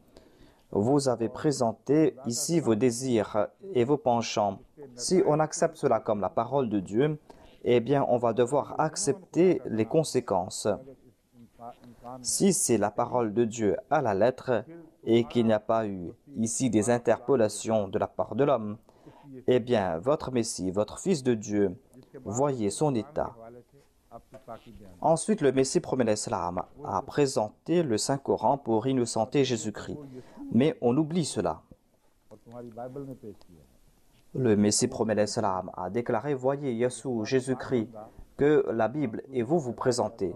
Vous avez présenté ici vos désirs et vos penchants. Si on accepte cela comme la parole de Dieu, eh bien on va devoir accepter les conséquences. Si c'est la parole de Dieu à la lettre et qu'il n'y a pas eu ici des interpolations de la part de l'homme, eh bien votre Messie, votre Fils de Dieu, voyez son état. हवाले से आपकी पाकी बयान Ensuite, le Messie premier l'Islam a présenté le Saint-Coran pour innocenter Jésus-Christ. Mais on oublie cela. और तुम्हारी बाइबल ने पेश किया है Le Messie premier l'Islam a déclaré, voyez Yassou, Jésus-Christ, que la Bible et vous présentez.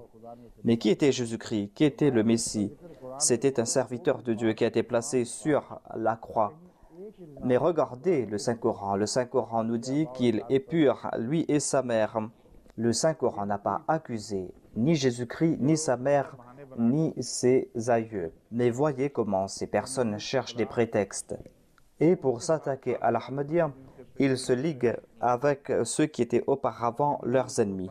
Mais qui était Jésus-Christ? Qui était le Messie? C'était un serviteur de Dieu qui a été placé sur la croix. Mais regardez le Saint-Coran. Le Saint-Coran nous dit qu'il est pur, lui et sa mère. Le Saint-Coran n'a pas accusé ni Jésus-Christ, ni sa mère, ni ses aïeux. Mais voyez comment ces personnes cherchent des prétextes. Et pour s'attaquer à l'Ahmadiyya, ils se liguent avec ceux qui étaient auparavant leurs ennemis.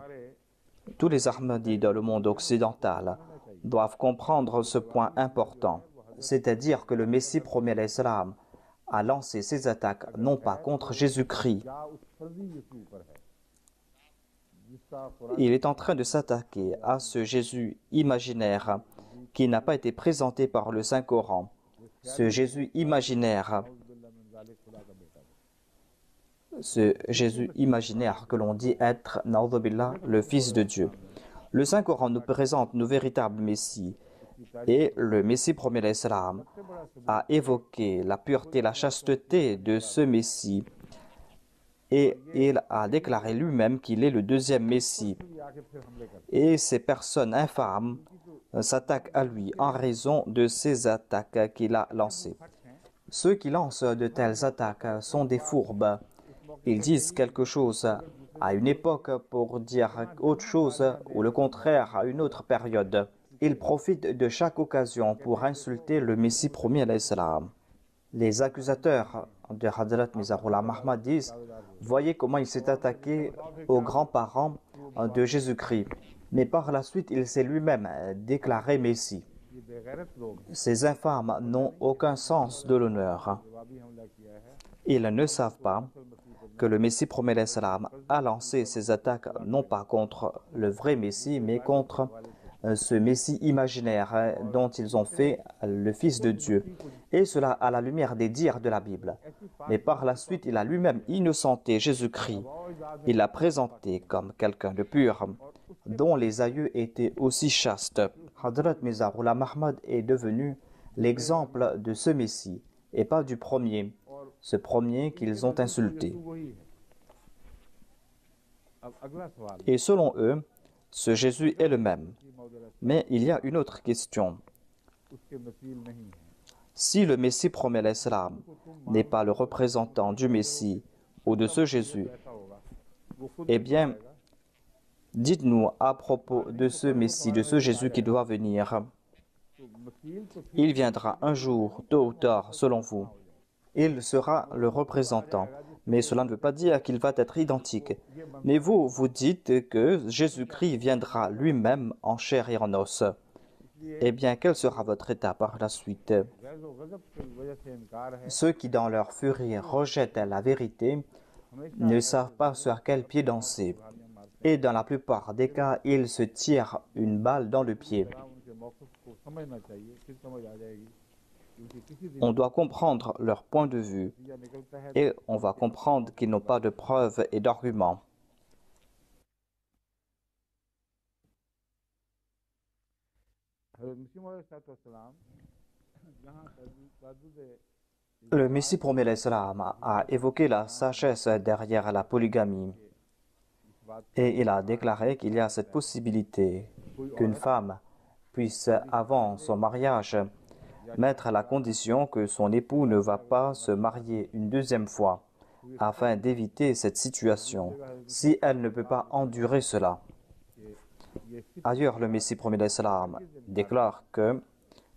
Tous les Ahmadis dans le monde occidental doivent comprendre ce point important, c'est-à-dire que le Messie premier l'Islam a lancé ses attaques non pas contre Jésus-Christ. क्या उस फर्जी यीशु पर है जिसका Quran Il est en train de s'attaquer à ce Jésus imaginaire qui n'a pas été présenté par le Saint-Coran. Ce Jésus imaginaire, बिल्ला मिन जालिक खुदा का बेटा है ce Jésus imaginaire que l'on dit être, na'udhu billah, le Fils de Dieu. Le Saint-Coran nous présente nos véritables Messies et le Messie premier l'Islam a évoqué la pureté, la chasteté de ce Messie et il a déclaré lui-même qu'il est le deuxième Messie. भी आके फिर हमले करते Et ces personnes infâmes s'attaquent à lui en raison de ces attaques qu'il a lancées. Ceux qui lancent de telles attaques sont des fourbes. Ils disent quelque chose à une époque pour dire autre chose ou le contraire à une autre période. Ils profitent de chaque occasion pour insulter le Messie promis à l'Islam. Les accusateurs de Hadrat Mizarullah Mahmad disent « Voyez comment il s'est attaqué aux grands-parents de Jésus-Christ. Mais par la suite, il s'est lui-même déclaré Messie. » Ces infâmes n'ont aucun sens de l'honneur. Ils ne savent pas que le Messie promet l'Islam a lancé ses attaques non pas contre le vrai Messie, mais contre ce Messie imaginaire dont ils ont fait le Fils de Dieu. Et cela à la lumière des dires de la Bible. Mais par la suite, il a lui-même innocenté Jésus-Christ. Il l'a présenté comme quelqu'un de pur, dont les aïeux étaient aussi chastes. Hadrat Mizarullah Mahmad est devenu l'exemple de ce Messie, et pas du premier, ce premier qu'ils ont insulté. Et selon eux, ce Jésus est le même. Mais il y a une autre question. Si le Messie promet l'Islam n'est pas le représentant du Messie ou de ce Jésus, eh bien, dites-nous à propos de ce Messie, de ce Jésus qui doit venir. Il viendra un jour, tôt ou tard, selon vous. Il sera le représentant. Mais cela ne veut pas dire qu'il va être identique. Mais vous, vous dites que Jésus-Christ viendra lui-même en chair et en os. Eh bien, quel sera votre état par la suite? Ceux qui, dans leur furie, rejettent la vérité, ne savent pas sur quel pied danser. Et dans la plupart des cas, ils se tirent une balle dans le pied. On doit comprendre leur point de vue et on va comprendre qu'ils n'ont pas de preuves et d'arguments. Le Messie promet l'Islam a évoqué la sagesse derrière la polygamie et il a déclaré qu'il y a cette possibilité qu'une femme puisse, avant son mariage, mettre à la condition que son époux ne va pas se marier une deuxième fois, afin d'éviter cette situation, si elle ne peut pas endurer cela. Ailleurs, le Messie promet l'Islam déclare que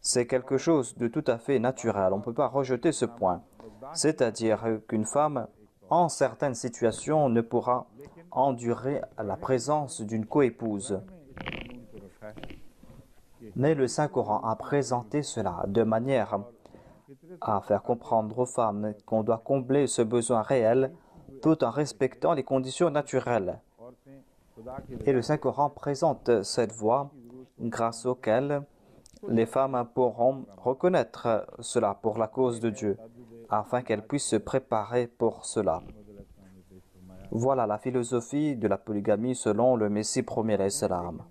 c'est quelque chose de tout à fait naturel, on ne peut pas rejeter ce point. C'est-à-dire qu'une femme, en certaines situations, ne pourra endurer la présence d'une coépouse. Mais le Saint-Coran a présenté cela de manière à faire comprendre aux femmes qu'on doit combler ce besoin réel tout en respectant les conditions naturelles. Et le Saint-Coran présente cette voie grâce auquel les femmes pourront reconnaître cela pour la cause de Dieu, afin qu'elles puissent se préparer pour cela. Voilà la philosophie de la polygamie selon le Messie premier l'Islam.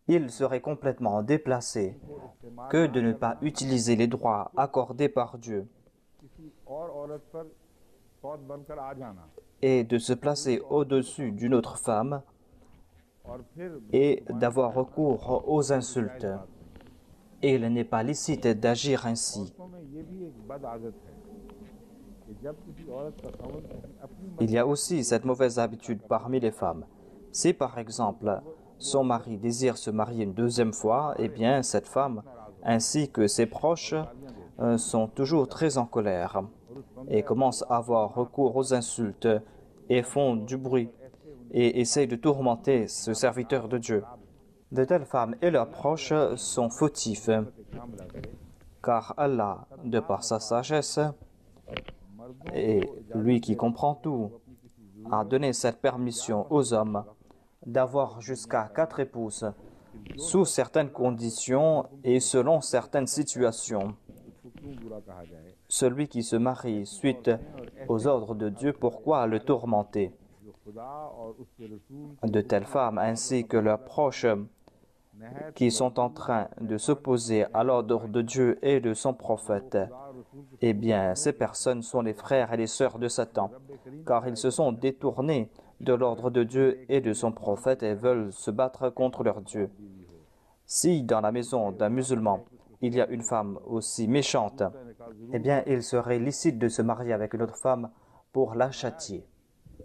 Il serait complètement déplacé que de ne pas utiliser les droits accordés par Dieu et de se placer au-dessus d'une autre femme et d'avoir recours aux insultes. Et il n'est pas licite d'agir ainsi. Il y a aussi cette mauvaise habitude parmi les femmes. Si par exemple son mari désire se marier une deuxième fois, eh bien cette femme ainsi que ses proches sont toujours très en colère et commencent à avoir recours aux insultes et font du bruit et essayent de tourmenter ce serviteur de Dieu. De telles femmes et leurs proches sont fautifs, car Allah, de par sa sagesse, et lui qui comprend tout, a donné cette permission aux hommes d'avoir jusqu'à 4 épouses, sous certaines conditions et selon certaines situations. Celui qui se marie suite aux ordres de Dieu, pourquoi le tourmenter? De telles femmes ainsi que leurs proches qui sont en train de s'opposer à l'ordre de Dieu et de son prophète, eh bien, ces personnes sont les frères et les sœurs de Satan, car ils se sont détournés de l'ordre de Dieu et de son prophète et veulent se battre contre leur Dieu. Si dans la maison d'un musulman, il y a une femme aussi méchante, eh bien, il serait licite de se marier avec une autre femme pour la châtier.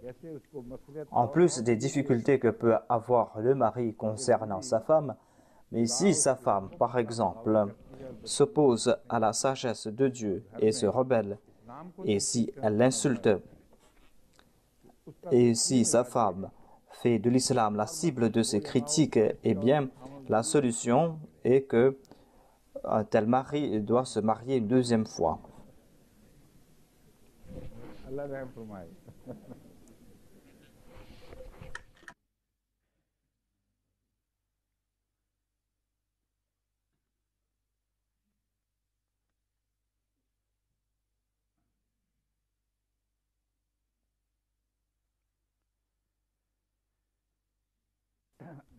जैसे उसको मसलियत En plus des difficultés que peut avoir le mari concernant sa femme, mais si sa femme, par exemple, s'oppose à la sagesse de Dieu et se rebelle, इस्लाम को et si elle l'insulte, et si sa femme fait de l'islam la cible de ses critiques, eh bien, la solution est que un tel mari doit se marier une deuxième fois. अल्लाह रहम फरमाए।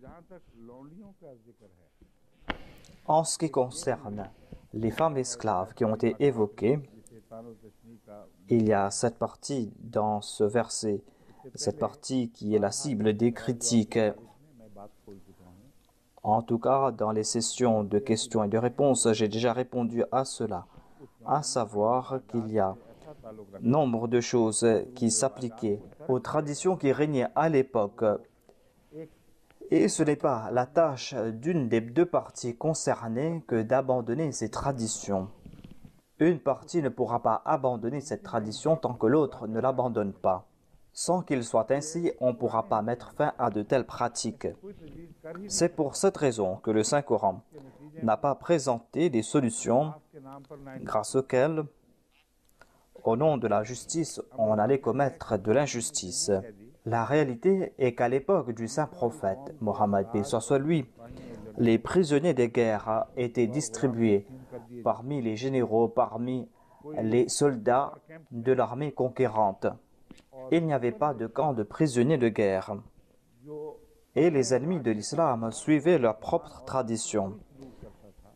जहाँ तक लौंडियों का जिक्र है, En ce qui concerne les femmes esclaves qui ont été évoquées, जिसे तानो तशनी का il y a cette partie dans ce verset, cette partie qui est la cible des critiques. इसमें मैं बात खोल चुका हूँ। En tout cas, dans les sessions de questions et de réponses, j'ai déjà répondu à cela, à savoir qu'il y a ऐसा ताल्लुक रखता nombre de choses qui s'appliquaient aux traditions qui régnaient à l'époque. Et ce n'est pas la tâche d'une des deux parties concernées que d'abandonner ces traditions. Une partie ne pourra pas abandonner cette tradition tant que l'autre ne l'abandonne pas. Sans qu'il soit ainsi, on ne pourra pas mettre fin à de telles pratiques. कोई तजवीज़ कर ही C'est pour cette raison que le Saint-Coran n'a pas présenté des solutions के नाम पर ना grâce auxquelles, au nom de la justice, on allait commettre de l'injustice. La réalité est qu'à l'époque du saint prophète, Mohammed paix soit lui, les prisonniers de guerre étaient distribués parmi les généraux, parmi les soldats de l'armée conquérante. Il n'y avait pas de camp de prisonniers de guerre. जो Et les ennemis de l'islam suivaient leur propre tradition. करता था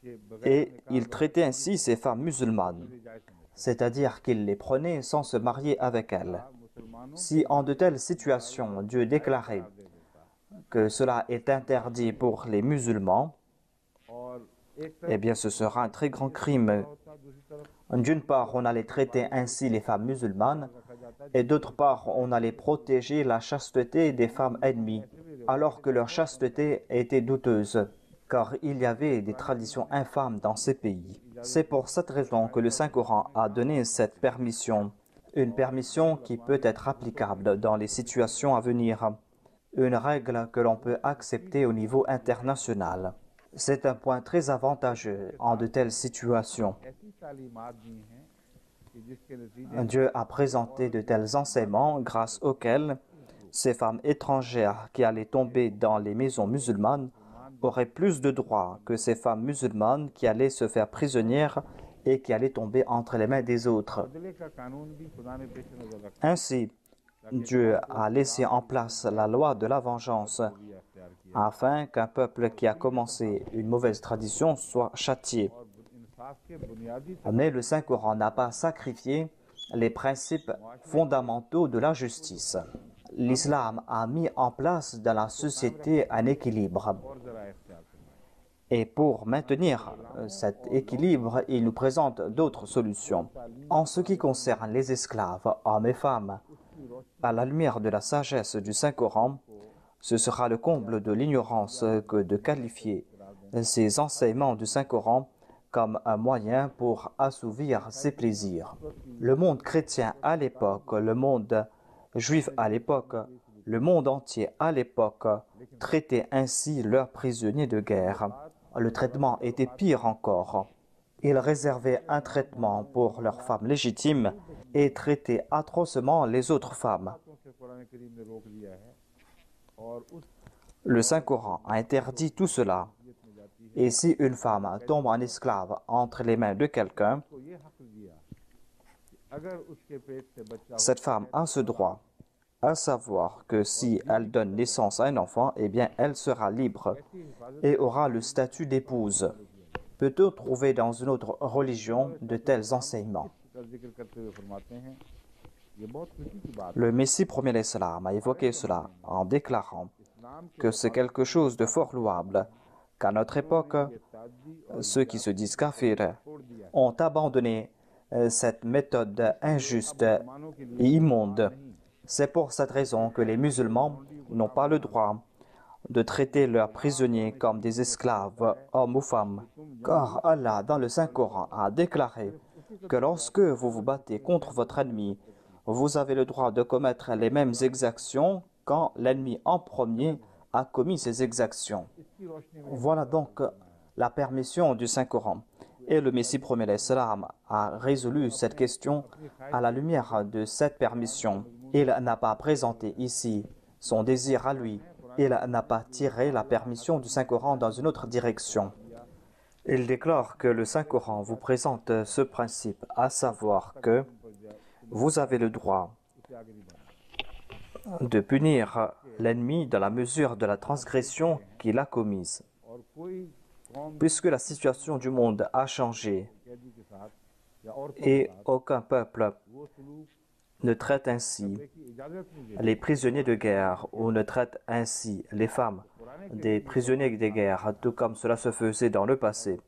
कि बगैर Et ils traitaient ainsi ces femmes musulmanes, जायज़ समझ c'est-à-dire qu'ils les prenaient sans se marier avec elles. मुसलमानों Si en de telles situations, Dieu déclarait दे देता que cela est interdit pour les musulmans, और एक eh bien ce sera un très grand crime. होता दूसरी तरफ D'une part, on allait traiter ainsi les femmes musulmanes, et d'autre part, on allait protéger la chasteté des femmes ennemies, alors que leur chasteté était douteuse, car il y avait des traditions infâmes dans ces pays. C'est pour cette raison que le Saint-Coran a donné cette permission, une permission qui peut être applicable dans les situations à venir, une règle que l'on peut accepter au niveau international. C'est un point très avantageux en de telles situations. ऐसी तालीमात दी हैं कि जिसके नतीजे Dieu a présenté de tels enseignements grâce auxquels ces femmes étrangères qui allaient tomber dans les maisons musulmanes auraient plus de droits que ces femmes musulmanes qui allaient se faire prisonnières et qui allaient tomber entre les mains des autres. बदले का कानून भी खुदा ने पेश नजर रखा Ainsi, Dieu a laissé en place la loi de la vengeance भी अख्तियार किया afin qu'un peuple qui a commencé une mauvaise tradition soit châtié. और इंसाफ के बुनियादी Mais le Saint-Coran n'a pas sacrifié les principes fondamentaux de la justice. L'islam a mis en place dans la société un équilibre. और जरा अख्तियार फरमाए Et pour maintenir cet équilibre, il nous présente d'autres solutions. En ce qui concerne les esclaves, hommes et femmes, à la lumière de la sagesse du Saint-Coran, ce sera le comble de l'ignorance que de qualifier ces enseignements du Saint-Coran comme un moyen pour assouvir ses plaisirs. Le monde chrétien à l'époque, le monde juif à l'époque, le monde entier à l'époque traitaient ainsi leurs prisonniers de guerre. Le traitement était pire encore. Ils réservaient un traitement pour leurs femmes légitimes et traitaient atrocement les autres femmes. बातों से कुरान करीम ने रोक दिया है और उस Le Saint-Coran a interdit tout cela. Et si une femme tombe en esclave entre les mains de quelqu'un, को ये हक दिया कि अगर उसके पेट से बच्चा cette femme a ce droit, à savoir que si elle donne naissance à un enfant, eh bien elle sera libre et aura le statut d'épouse. Peut-on trouver dans une autre religion de tels enseignements? का जिक्र करते हुए फरमाते हैं ये बहुत खुशी की बात Le Messie premier l'Islam a évoqué cela en déclarant इस्लाम के que c'est quelque chose de fort louable qu'à notre époque, ceux qui se disent kafirs ont abandonné cette méthode injuste et immonde. C'est pour cette raison que les musulmans n'ont pas le droit de traiter leurs prisonniers comme des esclaves, hommes ou femmes. Car Allah, dans le Saint-Coran, a déclaré que lorsque vous vous battez contre votre ennemi, vous avez le droit de commettre les mêmes exactions quand l'ennemi en premier a commis ces exactions. Voilà donc la permission du Saint-Coran. Et le Messie premier l'Islam a résolu cette question à la lumière de cette permission. Il n'a pas présenté ici son désir à lui. Il n'a pas tiré la permission du Saint-Coran dans une autre direction. Il déclare que le Saint-Coran vous présente ce principe, à savoir que vous avez le droit de punir l'ennemi dans la mesure de la transgression qu'il a commise. Puisque la situation du monde a changé et aucun peuple ne traite ainsi les prisonniers de guerre ou ne traite ainsi les femmes des prisonniers de guerre, tout comme cela se faisait dans le passé,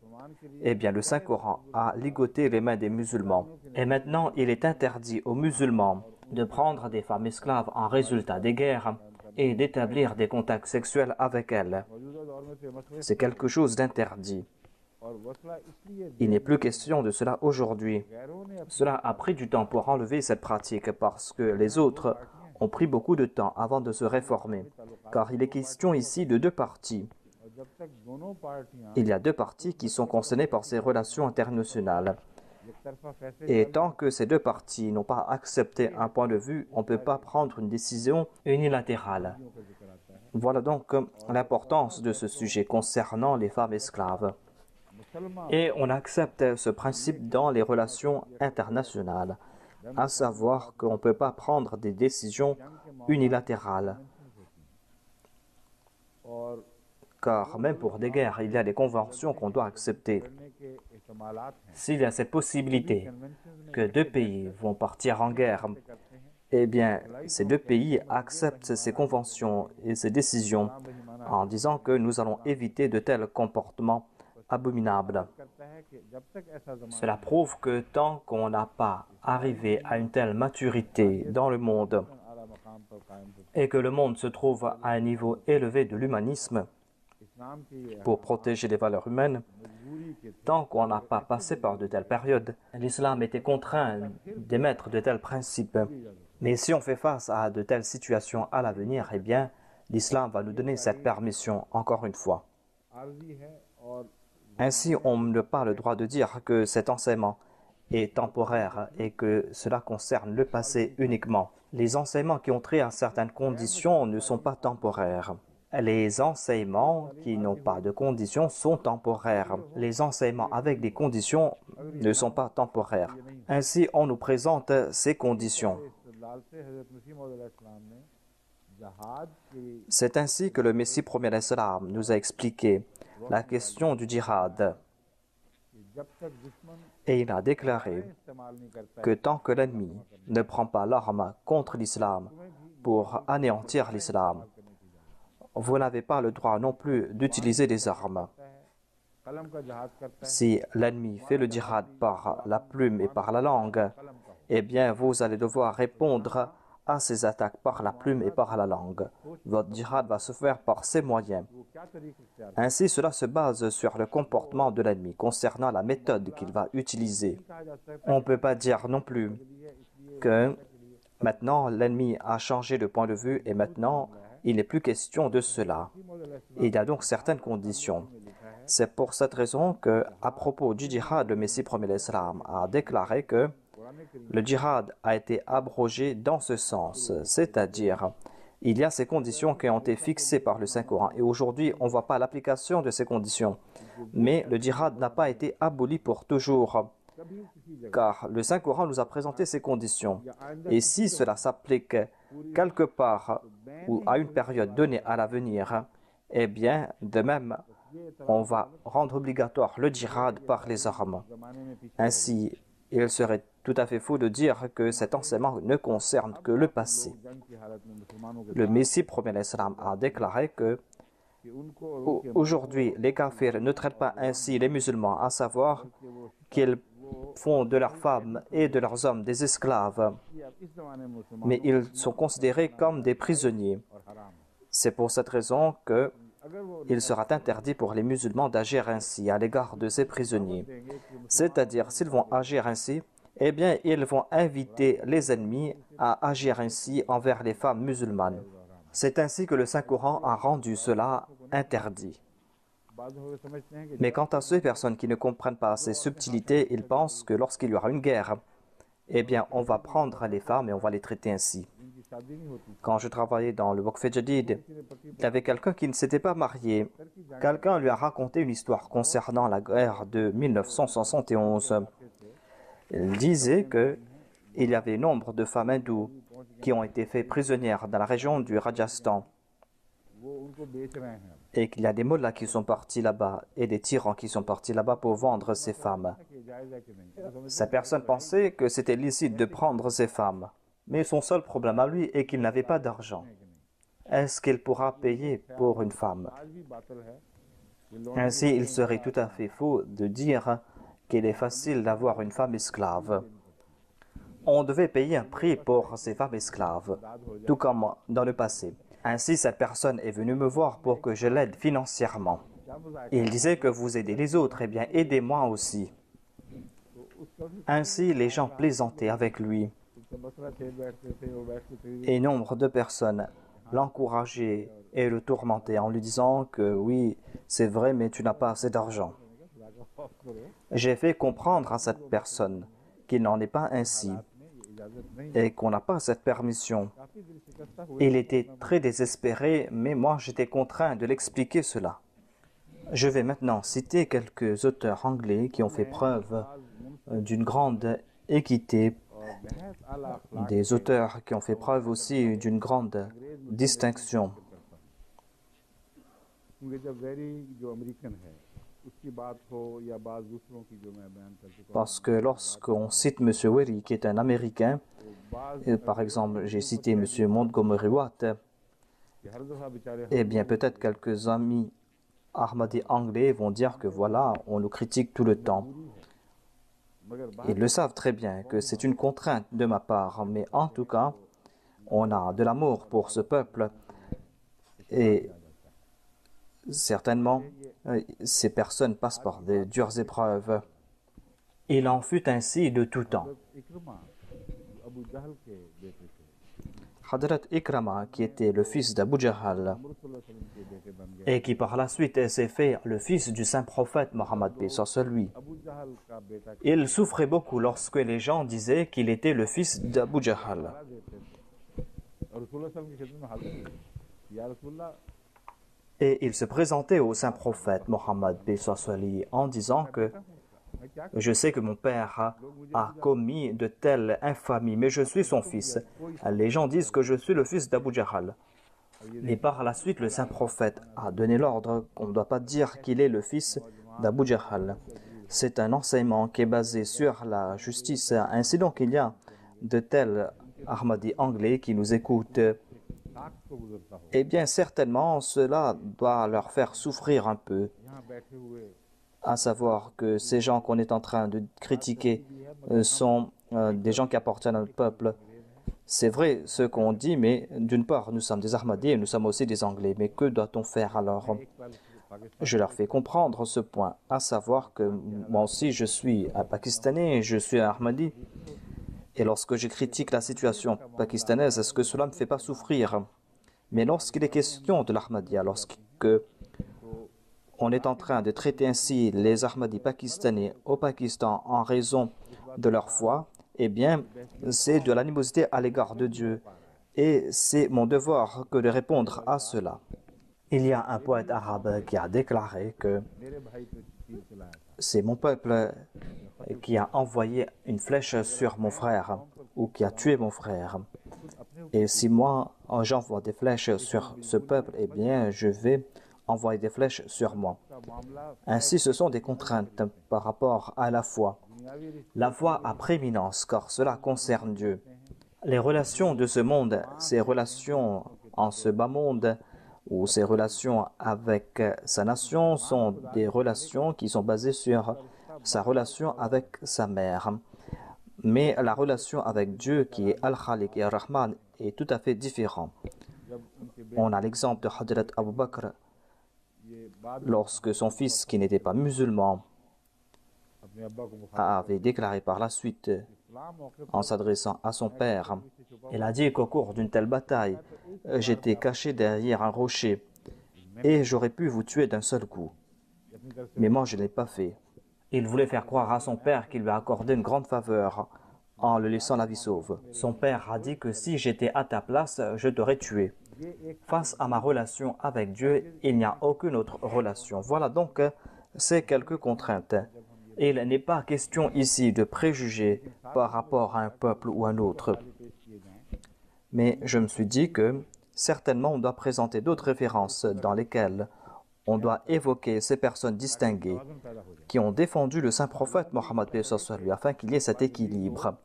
eh bien le Saint-Coran a ligoté les mains des musulmans. Et maintenant, il est interdit aux musulmans de prendre des femmes esclaves en résultat des guerres et d'établir des contacts sexuels avec elles. C'est quelque chose d'interdit. Il n'est plus question de cela aujourd'hui. Cela a pris du temps pour enlever cette pratique parce que les autres ont pris beaucoup de temps avant de se réformer. Car il est question ici de deux parties. Il y a deux parties qui sont concernées par ces relations internationales. Et tant que ces deux parties n'ont pas accepté un point de vue, on ne peut pas prendre une décision unilatérale. Voilà donc l'importance de ce sujet concernant les femmes esclaves. Et on accepte ce principe dans les relations internationales, à savoir qu'on ne peut pas prendre des décisions unilatérales. Car même pour des guerres, il y a des conventions qu'on doit accepter. S'il y a cette possibilité que deux pays vont partir en guerre, eh bien, ces deux pays acceptent ces conventions et ces décisions en disant que nous allons éviter de tels comportements abominables. Cela prouve que tant qu'on n'a pas arrivé à une telle maturité dans le monde et que le monde se trouve à un niveau élevé de l'humanisme pour protéger les valeurs humaines, tant qu'on n'a pas passé par de telles périodes, l'islam était contraint d'émettre de tels principes. Mais si on fait face à de telles situations à l'avenir, eh bien, l'islam va nous donner cette permission encore une fois. Ainsi, on n'a pas le droit de dire que cet enseignement est temporaire et que cela concerne le passé uniquement. Les enseignements qui ont trait à certaines conditions ne sont pas temporaires. Les enseignements qui n'ont pas de conditions sont temporaires. Les enseignements avec des conditions ne sont pas temporaires. Ainsi, on nous présente ces conditions. C'est ainsi que le Messie premier l'Islam nous a expliqué la question du djihad. Et il a déclaré que tant que l'ennemi ne prend pas l'arme contre l'islam pour anéantir l'islam, vous n'avez pas le droit non plus d'utiliser des armes. Si l'ennemi fait le djihad par la plume et par la langue, eh bien vous allez devoir répondre à ces attaques par la plume et par la langue. Votre djihad va se faire par ces moyens. Ainsi, cela se base sur le comportement de l'ennemi concernant la méthode qu'il va utiliser. On ne peut pas dire non plus que maintenant l'ennemi a changé de point de vue et maintenant il n'est plus question de cela. Il y a donc certaines conditions. C'est pour cette raison que, à propos du djihad, le Messie premier l'Islam a déclaré que le djihad a été abrogé dans ce sens, c'est-à-dire il y a ces conditions qui ont été fixées par le Saint-Coran et aujourd'hui on ne voit pas l'application de ces conditions. Mais le djihad n'a pas été aboli pour toujours, car le Saint-Coran nous a présenté ces conditions. Et si cela s'applique quelque part ou à une période donnée à l'avenir, eh bien, de même, on va rendre obligatoire le djihad par les armes. Ainsi, il serait tout à fait faux de dire que cet enseignement ne concerne que le passé. Le Messie premier l'Islam a déclaré que Aujourd'hui, les kafirs ne traitent pas ainsi les musulmans, à savoir qu'ils font de leurs femmes et de leurs hommes des esclaves, mais ils sont considérés comme des prisonniers. C'est pour cette raison qu'il sera interdit pour les musulmans d'agir ainsi à l'égard de ces prisonniers. C'est-à-dire, s'ils vont agir ainsi, eh bien, ils vont inviter les ennemis à agir ainsi envers les femmes musulmanes. C'est ainsi que le Saint-Coran a rendu cela interdit. Mais quant à ces personnes qui ne comprennent pas ces subtilités, ils pensent que lorsqu'il y aura une guerre, eh bien, on va prendre les femmes et on va les traiter ainsi. Quand je travaillais dans le Waqf Jadid, il y avait quelqu'un qui ne s'était pas marié. Quelqu'un lui a raconté une histoire concernant la guerre de 1971. Il disait qu'il y avait nombre de femmes hindoues qui ont été faites prisonnières dans la région du Rajasthan et qu'il y a des mollahs qui sont partis là-bas et des tyrans qui sont partis là-bas pour vendre ces femmes. Cette personne pensait que c'était licite de prendre ces femmes, mais son seul problème à lui est qu'il n'avait pas d'argent. Est-ce qu'il pourra payer pour une femme? Ainsi, il serait tout à fait faux de dire qu'il est facile d'avoir une femme esclave. On devait payer un prix pour ces femmes esclaves, tout comme dans le passé. Ainsi, cette personne est venue me voir pour que je l'aide financièrement. Il disait que vous aidez les autres, eh bien, aidez-moi aussi. Ainsi, les gens plaisantaient avec lui. Et nombre de personnes l'encourageaient et le tourmentaient en lui disant que oui, c'est vrai, mais tu n'as pas assez d'argent. J'ai fait comprendre à cette personne qu'il n'en est pas ainsi et qu'on n'a pas cette permission. Il était très désespéré, mais moi j'étais contraint de l'expliquer cela. Je vais maintenant citer quelques auteurs anglais qui ont fait preuve d'une grande équité, des auteurs qui ont fait preuve aussi d'une grande distinction. Parce que lorsqu'on cite M. Wery, qui est un Américain, et par exemple, j'ai cité M. Montgomery Watt, eh bien, peut-être quelques amis Ahmadis anglais vont dire que voilà, on nous critique tout le temps. Ils le savent très bien que c'est une contrainte de ma part, mais en tout cas, on a de l'amour pour ce peuple et certainement, ces personnes passent par de dures épreuves. Il en fut ainsi de tout temps. Hadrat Ikrama, qui était le fils d'Abu Jahal et qui par la suite s'est fait le fils du saint prophète Mohammed paix sur lui, il souffrait beaucoup lorsque les gens disaient qu'il était le fils d'Abu Jahal. Et il se présentait au saint prophète Mohammed paix sur lui en disant que je sais que mon père a commis de telles infamies, mais je suis son fils. Les gens disent que je suis le fils d'Abu Jahal. Mais par la suite, le saint prophète a donné l'ordre qu'on ne doit pas dire qu'il est le fils d'Abu Jahal. C'est un enseignement qui est basé sur la justice. Ainsi donc, il y a de tels Ahmadis anglais qui nous écoutent. Eh bien, certainement, cela doit leur faire souffrir un peu. À savoir que ces gens qu'on est en train de critiquer sont des gens qui appartiennent à notre peuple. C'est vrai ce qu'on dit, mais d'une part, nous sommes des Ahmadis et nous sommes aussi des Anglais. Mais que doit-on faire alors? Je leur fais comprendre ce point, à savoir que moi aussi je suis un Pakistanais, je suis un Ahmadi. Et lorsque je critique la situation pakistanaise, est-ce que cela ne me fait pas souffrir? Mais lorsqu'il est question de l'Ahmadiyya, lorsque on est en train de traiter ainsi les Ahmadis pakistanais au Pakistan en raison de leur foi, eh bien, c'est de l'animosité à l'égard de Dieu. Et c'est mon devoir que de répondre à cela. Il y a un poète arabe qui a déclaré que c'est mon peuple qui a envoyé une flèche sur mon frère ou qui a tué mon frère. Et si moi, j'envoie des flèches sur ce peuple, eh bien, je vais envoyer des flèches sur moi. Ainsi, ce sont des contraintes par rapport à la foi. La foi a prééminence car cela concerne Dieu. Les relations de ce monde, ces relations en ce bas monde, ou ses relations avec sa nation sont des relations qui sont basées sur sa relation avec sa mère. Mais la relation avec Dieu, qui est Al-Khaliq et Ar-Rahman, est tout à fait différente. On a l'exemple de Hadrat Abu Bakr, lorsque son fils, qui n'était pas musulman, avait déclaré par la suite, en s'adressant à son père, il a dit qu'au cours d'une telle bataille, j'étais caché derrière un rocher et j'aurais pu vous tuer d'un seul coup. Mais moi, je ne l'ai pas fait. Il voulait faire croire à son père qu'il lui a accordé une grande faveur en le laissant la vie sauve. Son père a dit que si j'étais à ta place, je t'aurais tué. Face à ma relation avec Dieu, il n'y a aucune autre relation. Voilà donc ces quelques contraintes. Il n'est pas question ici de préjugés par rapport à un peuple ou un autre. Mais je me suis dit que certainement on doit présenter d'autres références dans lesquelles on doit évoquer ces personnes distinguées qui ont défendu le saint prophète Mohammed lui afin qu'il y ait cet équilibre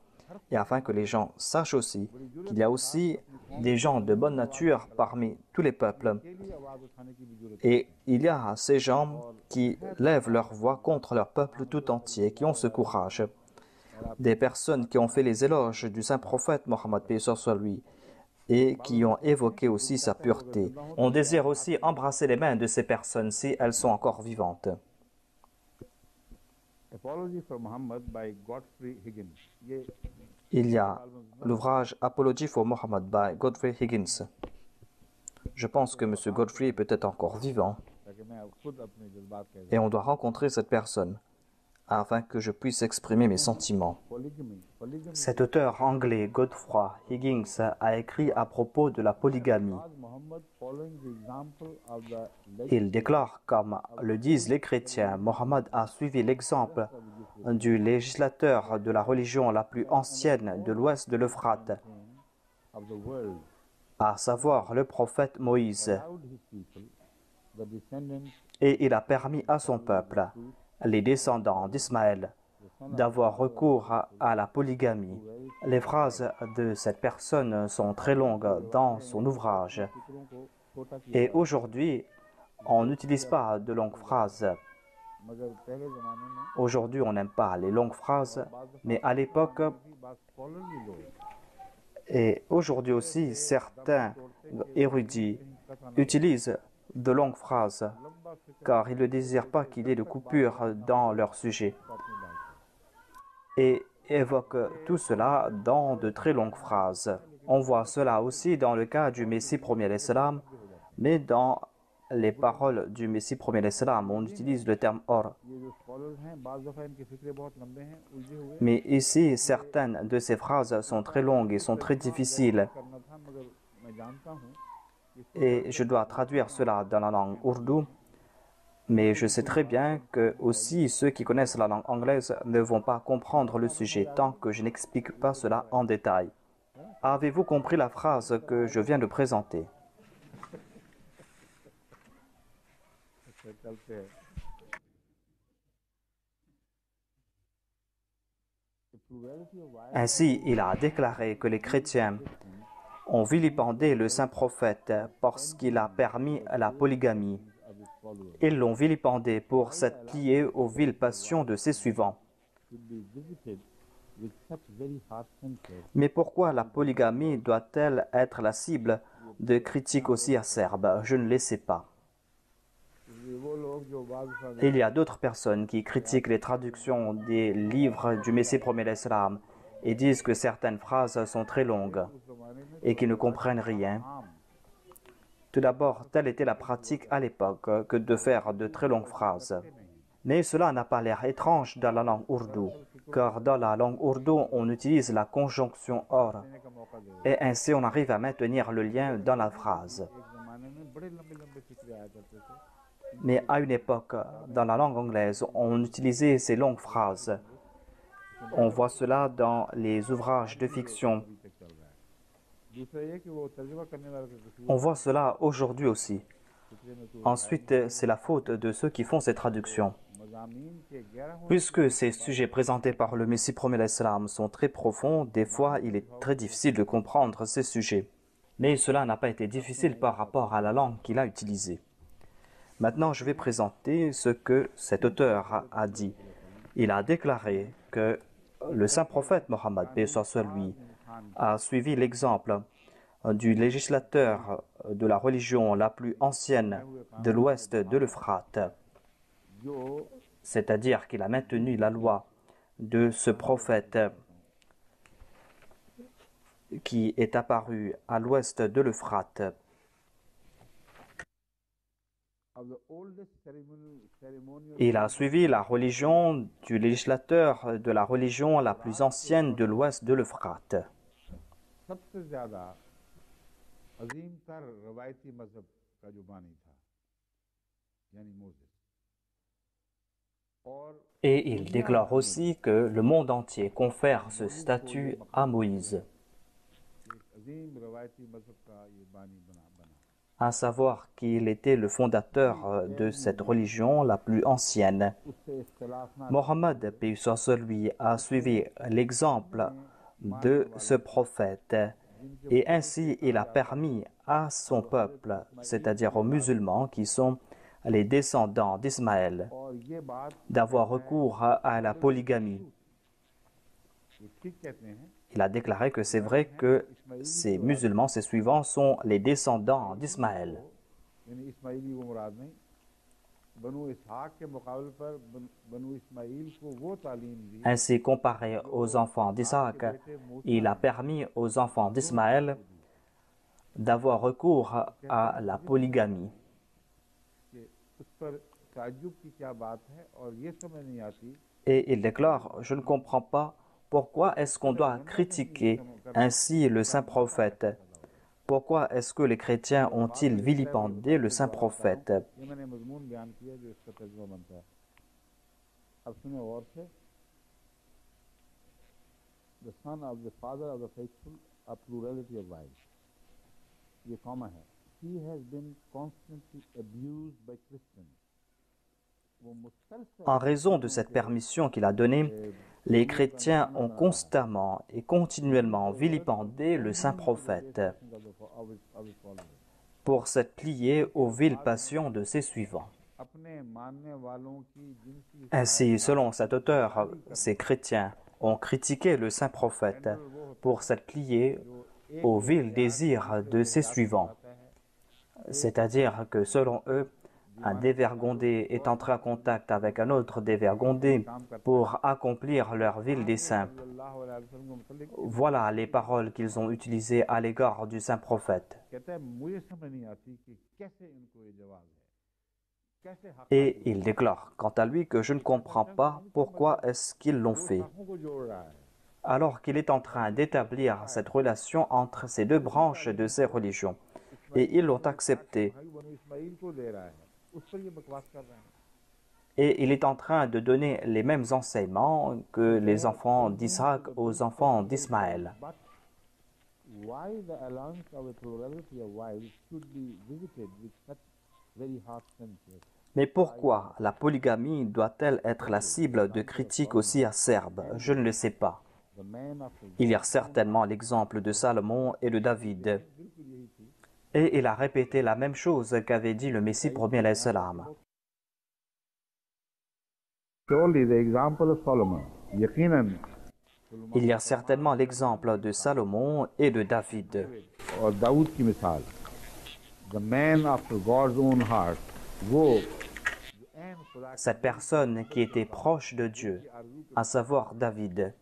et afin que les gens sachent aussi qu'il y a aussi des gens de bonne nature parmi tous les peuples. Et il y a ces gens qui lèvent leur voix contre leur peuple tout entier, qui ont ce courage. Des personnes qui ont fait les éloges du saint prophète Mohammed lui et qui ont évoqué aussi sa pureté. On désire aussi embrasser les mains de ces personnes si elles sont encore vivantes. Il y a l'ouvrage Apology for Muhammad by Godfrey Higgins. Je pense que M. Godfrey est peut-être encore vivant et on doit rencontrer cette personne afin que je puisse exprimer mes sentiments. Cet auteur anglais, Godfrey Higgins, a écrit à propos de la polygamie. Il déclare, comme le disent les chrétiens, Mohammed a suivi l'exemple du législateur de la religion la plus ancienne de l'ouest de l'Euphrate, à savoir le prophète Moïse. Et il a permis à son peuple, les descendants d'Ismaël, d'avoir recours à la polygamie. Les phrases de cette personne sont très longues dans son ouvrage. Et aujourd'hui, on n'utilise pas de longues phrases. Aujourd'hui, on n'aime pas les longues phrases, mais à l'époque, et aujourd'hui aussi, certains érudits utilisent de longues phrases, car ils ne désirent pas qu'il y ait de coupures dans leur sujet, et évoquent tout cela dans de très longues phrases. On voit cela aussi dans le cas du Messie premier l'Islam, mais dans les paroles du Messie premier l'Islam, on utilise le terme « or ». Mais ici, certaines de ces phrases sont très longues et sont très difficiles. Et je dois traduire cela dans la langue ourdou. Mais je sais très bien que aussi ceux qui connaissent la langue anglaise ne vont pas comprendre le sujet tant que je n'explique pas cela en détail. Avez-vous compris la phrase que je viens de présenter? Ainsi, il a déclaré que les chrétiens ont vilipendé le saint prophète parce qu'il a permis la polygamie. Ils l'ont vilipendé pour s'être plié aux viles passions de ses suivants. Mais pourquoi la polygamie doit-elle être la cible de critiques aussi acerbes? Je ne le sais pas. Il y a d'autres personnes qui critiquent les traductions des livres du Messie premier l'Islam et disent que certaines phrases sont très longues et qu'ils ne comprennent rien. Tout d'abord, telle était la pratique à l'époque que de faire de très longues phrases. Mais cela n'a pas l'air étrange dans la langue ourdou, car dans la langue ourdou, on utilise la conjonction or, et ainsi on arrive à maintenir le lien dans la phrase. Mais à une époque, dans la langue anglaise, on utilisait ces longues phrases. On voit cela dans les ouvrages de fiction. On voit cela aujourd'hui aussi. Ensuite, c'est la faute de ceux qui font ces traductions. Puisque ces sujets présentés par le Messie premier l'Islam sont très profonds, des fois il est très difficile de comprendre ces sujets. Mais cela n'a pas été difficile par rapport à la langue qu'il a utilisée. Maintenant, je vais présenter ce que cet auteur a dit. Il a déclaré que le saint prophète Mohammed, paix soit lui, a suivi l'exemple du législateur de la religion la plus ancienne de l'ouest de l'Euphrate, c'est-à-dire qu'il a maintenu la loi de ce prophète qui est apparu à l'ouest de l'Euphrate. Il a suivi la religion du législateur de la religion la plus ancienne de l'ouest de l'Euphrate. Et il déclare aussi que le monde entier confère ce statut à Moïse, à savoir qu'il était le fondateur de cette religion la plus ancienne. Mohammed, paix soit sur lui, a suivi l'exemple de ce prophète et ainsi il a permis à son peuple, c'est-à-dire aux musulmans qui sont les descendants d'Ismaël, d'avoir recours à la polygamie. Il a déclaré que c'est vrai que ces musulmans, ces suivants, sont les descendants d'Ismaël. Ainsi, comparé aux enfants d'Isaac, il a permis aux enfants d'Ismaël d'avoir recours à la polygamie. Et il déclare, je ne comprends pas pourquoi est-ce qu'on doit critiquer ainsi le saint prophète. Pourquoi est-ce que les chrétiens ont-ils vilipendé le saint prophète? En raison de cette permission qu'il a donnée, les chrétiens ont constamment et continuellement vilipendé le saint prophète pour s'être pliés aux viles passions de ses suivants. Ainsi, selon cet auteur, ces chrétiens ont critiqué le saint prophète pour s'être pliés aux vils désirs de ses suivants. C'est-à-dire que selon eux, un dévergondé est entré en contact avec un autre dévergondé pour accomplir leur vil dessein. Voilà les paroles qu'ils ont utilisées à l'égard du saint prophète. Et il déclare, quant à lui, que je ne comprends pas pourquoi est-ce qu'ils l'ont fait. Alors qu'il est en train d'établir cette relation entre ces deux branches de ces religions. Et ils l'ont accepté. Et il est en train de donner les mêmes enseignements que les enfants d'Isaac aux enfants d'Ismaël. Mais pourquoi la polygamie doit-elle être la cible de critiques aussi acerbes? Je ne le sais pas. Il y a certainement l'exemple de Salomon et de David. Et il a répété la même chose qu'avait dit le Messie premier alayhi salam. Il y a certainement l'exemple de Salomon et de David. Cette personne qui était proche de Dieu, à savoir David,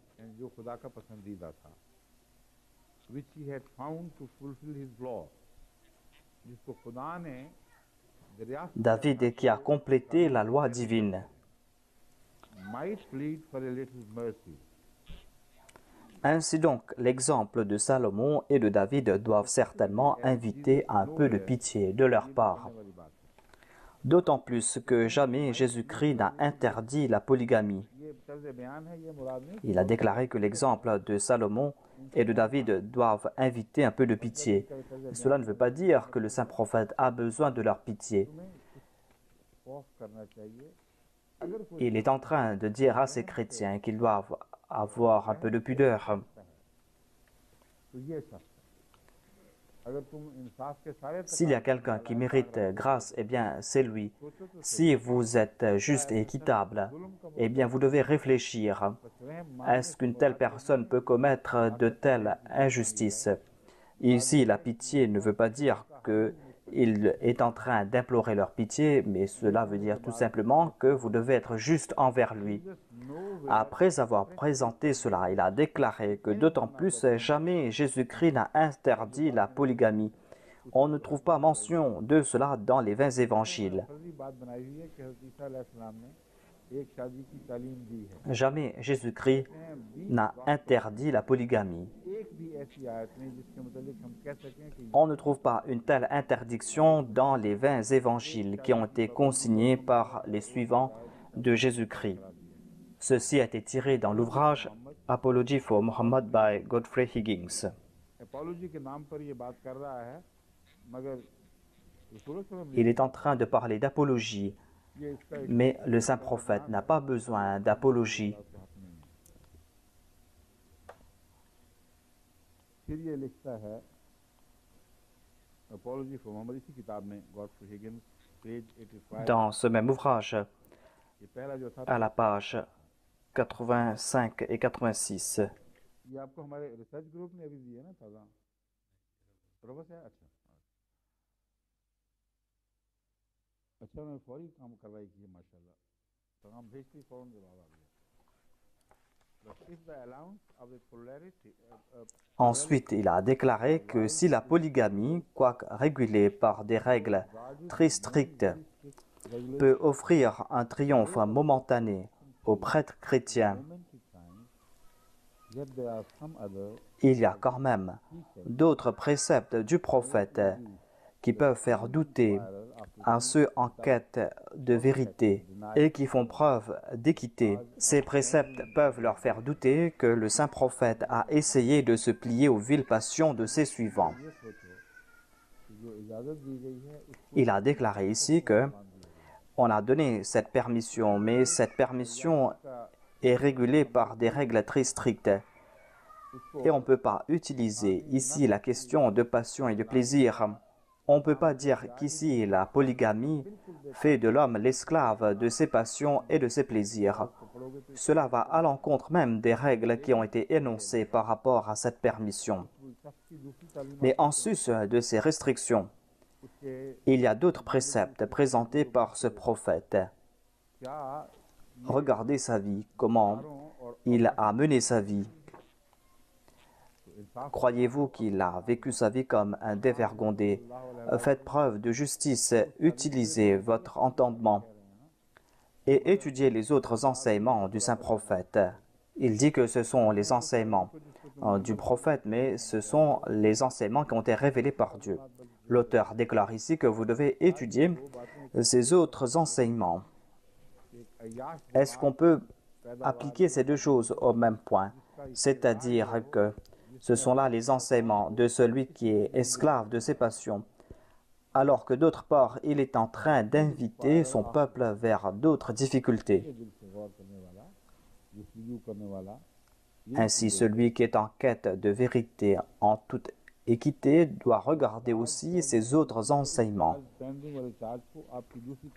David qui a complété la loi divine. Ainsi donc, l'exemple de Salomon et de David doivent certainement inviter un peu de pitié de leur part. D'autant plus que jamais Jésus-Christ n'a interdit la polygamie. Il a déclaré que l'exemple de Salomon et de David doivent inviter un peu de pitié. Cela ne veut pas dire que le saint prophète a besoin de leur pitié. Il est en train de dire à ces chrétiens qu'ils doivent avoir un peu de pudeur. अगर तुम इंसाफ के सारे S'il y a quelqu'un qui mérite grâce, eh bien, c'est lui. Si vous êtes juste et équitable, eh bien, vous devez réfléchir. Est-ce qu'une telle personne peut commettre de telles injustices? Ici, la pitié ne veut pas dire qu'il est en train d'implorer leur pitié, mais cela veut dire tout simplement que vous devez être juste envers lui. Après avoir présenté cela, il a déclaré que d'autant plus, jamais Jésus-Christ n'a interdit la polygamie. On ne trouve pas mention de cela dans les 20 évangiles. Jamais Jésus-Christ n'a interdit la polygamie. On ne trouve pas une telle interdiction dans les 20 évangiles qui ont été consignés par les suivants de Jésus-Christ. Ceci a été tiré dans l'ouvrage Apology for Muhammad by Godfrey Higgins. Il est en train de parler d'apologie, mais le saint prophète n'a pas besoin d'apologie. Dans ce même ouvrage, à la page 85 et 86, ensuite, il a déclaré que si la polygamie, quoique régulée par des règles très strictes, peut offrir un triomphe momentané aux prêtres chrétiens, il y a quand même d'autres préceptes du prophète qui peuvent faire douter à ceux en quête de vérité et qui font preuve d'équité. Ces préceptes peuvent leur faire douter que le saint prophète a essayé de se plier aux viles passions de ses suivants. Il a déclaré ici que on a donné cette permission, mais cette permission est régulée par des règles très strictes. Et on ne peut pas utiliser ici la question de passion et de plaisir. On ne peut pas dire qu'ici la polygamie fait de l'homme l'esclave de ses passions et de ses plaisirs. Cela va à l'encontre même des règles qui ont été énoncées par rapport à cette permission. Mais en sus de ces restrictions, il y a d'autres préceptes présentés par ce prophète. Regardez sa vie, comment il a mené sa vie. Croyez-vous qu'il a vécu sa vie comme un dévergondé? Faites preuve de justice, utilisez votre entendement et étudiez les autres enseignements du saint prophète. Il dit que ce sont les enseignements du prophète, mais ce sont les enseignements qui ont été révélés par Dieu. L'auteur déclare ici que vous devez étudier ces autres enseignements. Est-ce qu'on peut appliquer ces deux choses au même point? C'est-à-dire que ce sont là les enseignements de celui qui est esclave de ses passions, alors que d'autre part, il est en train d'inviter son peuple vers d'autres difficultés. Ainsi, celui qui est en quête de vérité en toute équité doit regarder aussi ces autres enseignements.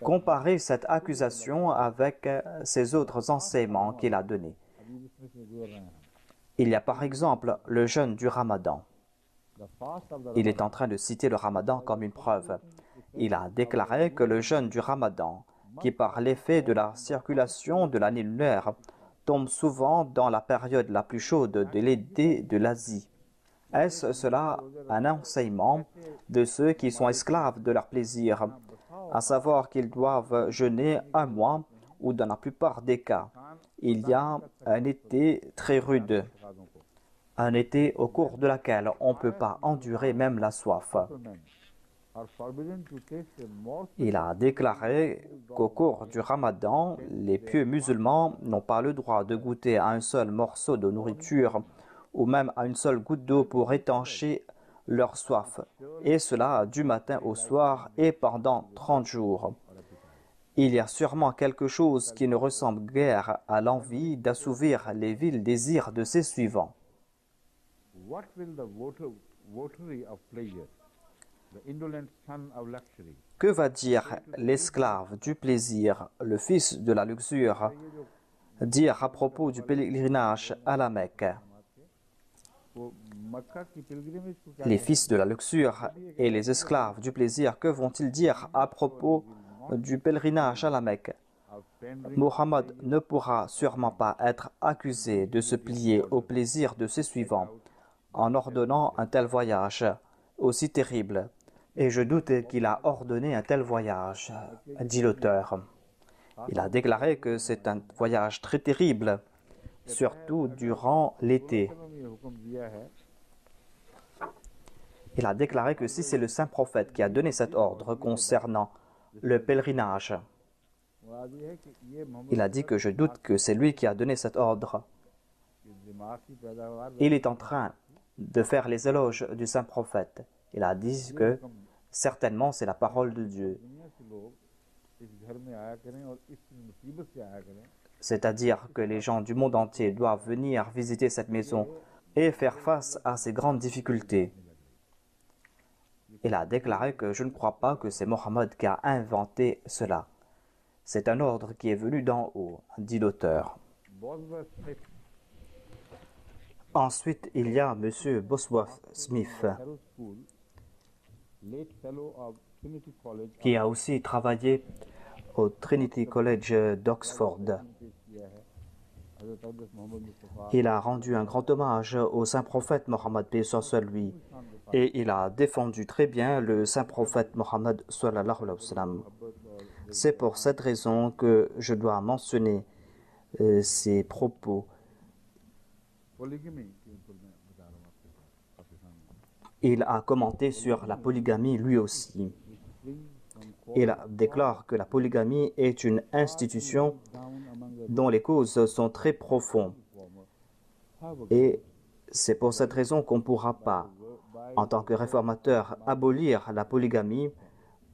Comparez cette accusation avec ces autres enseignements qu'il a donnés. Il y a par exemple le jeûne du Ramadan. Il est en train de citer le Ramadan comme une preuve. Il a déclaré que le jeûne du Ramadan, qui par l'effet de la circulation de l'année lunaire, tombe souvent dans la période la plus chaude de l'été de l'Asie. Est-ce cela un enseignement de ceux qui sont esclaves de leur plaisir, à savoir qu'ils doivent jeûner un mois ou dans la plupart des cas, il y a un été très rude, un été au cours de laquelle on ne peut pas endurer même la soif. Il a déclaré qu'au cours du Ramadan, les pieux musulmans n'ont pas le droit de goûter à un seul morceau de nourriture ou même à une seule goutte d'eau pour étancher leur soif, et cela du matin au soir et pendant 30 jours. Il y a sûrement quelque chose qui ne ressemble guère à l'envie d'assouvir les vils désirs de ses suivants. votary of pleasure, the indolent son of luxury. Que va dire l'esclave du plaisir, le fils de la luxure, dire à propos du pèlerinage à la Mecque? वो मक्का की pilgrimage को क्या Les कहते fils de la luxure et les esclaves du plaisir, que vont-ils dire à propos du pèlerinage à la Mecque? हैं? Of tendering Mohammed ne pourra sûrement pas être accusé de se plier au plaisir de ses suivants en ordonnant un tel voyage aussi terrible. Et je doute qu'il a ordonné un tel voyage, dit l'auteur. Il a déclaré que c'est un voyage très terrible, surtout durant l'été. में ये हुक्म दिया है Il a déclaré que si c'est le saint prophète qui a donné cet ordre concernant le pèlerinage, मुराद ये है कि ये Mohammad il a dit que je doute que c'est lui qui a donné cet ordre. के दिमाग की पैदावार Il est en train de faire les éloges du saint prophète. Il a dit que certainement c'est la parole de Dieu. दुनिया से लोग इस घर में आया करें और इस मुसीबत से आया करें C'est-à-dire que les gens du monde entier doivent venir visiter cette maison et faire face à ces grandes difficultés. Il a déclaré que je ne crois pas que c'est Mohammed qui a inventé cela. C'est un ordre qui est venu d'en haut, dit l'auteur. Bosworth Smith, Ensuite, il y a M. Bosworth Smith, Harrow School, late fellow of Trinity College, qui a aussi travaillé au Trinity College d'Oxford. पेश किया है हज़रत अब्दुल मोहम्मद Mustafa Il a rendu un grand hommage au saint prophète Mohammed paix soit sur lui et il a défendu très bien le saint prophète Mohammed sallallahu alayhi wa sallam. C'est pour cette raison que je dois mentionner ces propos. पोलिगमी के ऊपर मैं बता रहा हूँ आपके सामने Il a commenté sur la polygamie lui aussi. Il déclare que la polygamie est une institution dont les causes sont très profondes. Et c'est pour cette raison qu'on ne pourra pas, en tant que réformateur, abolir la polygamie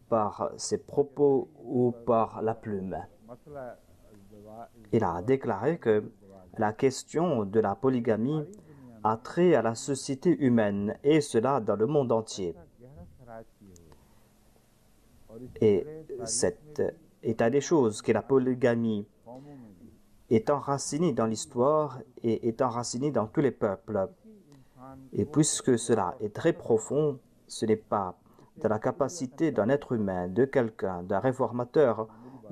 par ses propos ou par la plume. मसला Il a déclaré que la question de la polygamie a trait à la société humaine, et cela dans le monde entier. गहरा खराज किए हुए और इस Et cet état des choses, que la polygamie कौमों में भी est enracinée dans l'histoire et est enracinée dans tous les peuples. इंसान Et puisque cela est très profond, ce n'est pas de la capacité d'un être humain, de quelqu'un, d'un réformateur,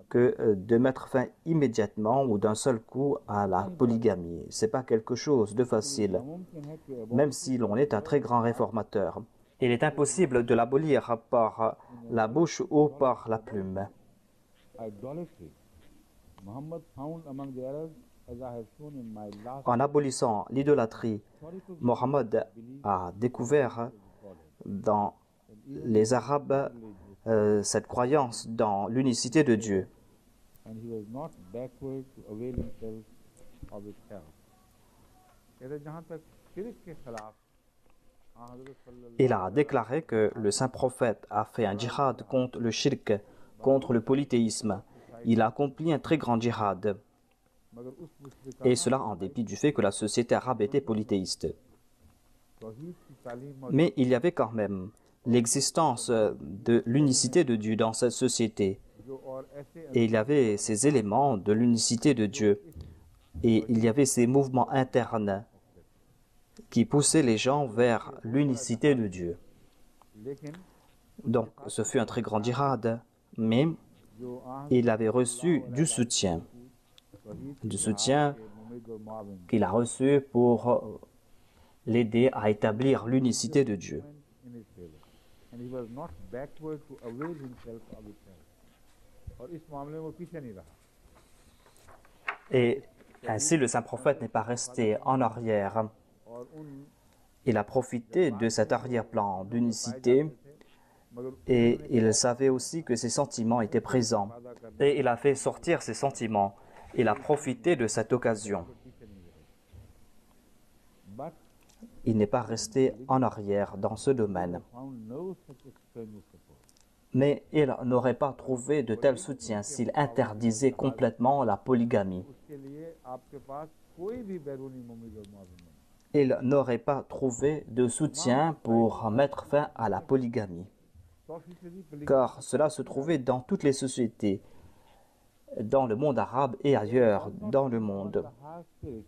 que de mettre fin immédiatement ou d'un seul coup à la polygamie. Ce n'est pas quelque chose de facile, मुमकिन है कि même si l'on est un très grand réformateur. Il est impossible de l'abolir par la bouche ou par la plume. idolatry Muhammad found among the Arabs, as I have shown in my last En abolissant l'idolâtrie, historical Mohammed a découvert dans les Arabes cette croyance dans l'unicité de Dieu. and he was not backward to avail himself of its help. कहते जहाँ तक शिरक के खिलाफ हज़रत सल्लल्लाहु Il a déclaré que le saint prophète a fait un djihad contre le shirk, contre le polythéisme. Il a accompli un très grand djihad, मगर उस मुश्रिक et cela en dépit du fait que la société arabe était polythéiste. तौहीद की तालीम Mais il y avait quand même l'existence de l'unicité de Dieu dans cette société. जो और ऐसे Et il y avait ces éléments de l'unicité de Dieu. Et il y avait ces mouvements internes qui poussaient les gens vers l'unicité de Dieu. लेकिन Donc, ce fut un très grand djihad, mais जो il avait reçu du soutien मुमिद और मुआविन qu'il a reçu pour l'aider à établir l'unicité de Dieu. in his favor and he was not backward to avail himself of its help और इस मामले में वो पीछे नहीं रहा Et ainsi, le saint prophète n'est pas resté en arrière. और उन Il a profité de cet arrière-plan d'unicité मगर et il savait aussi que ses sentiments étaient présents. Et il a fait sortir ses sentiments. Il a profité de cette occasion. पीछे नहीं रहे but Il n'est pas resté en arrière dans ce domaine. found no such extraneous support Mais il n'aurait pas trouvé de tel soutien s'il interdisait complètement la polygamie. उसके लिए आपके पास कोई भी बैरूनी मुमिद और मुआविन नहीं il n'aurait pas trouvé de soutien pour mettre fin à la polygamie, 100% polygamy car cela se trouvait dans toutes les sociétés, dans le monde arabe et ailleurs dans le monde. the high spirit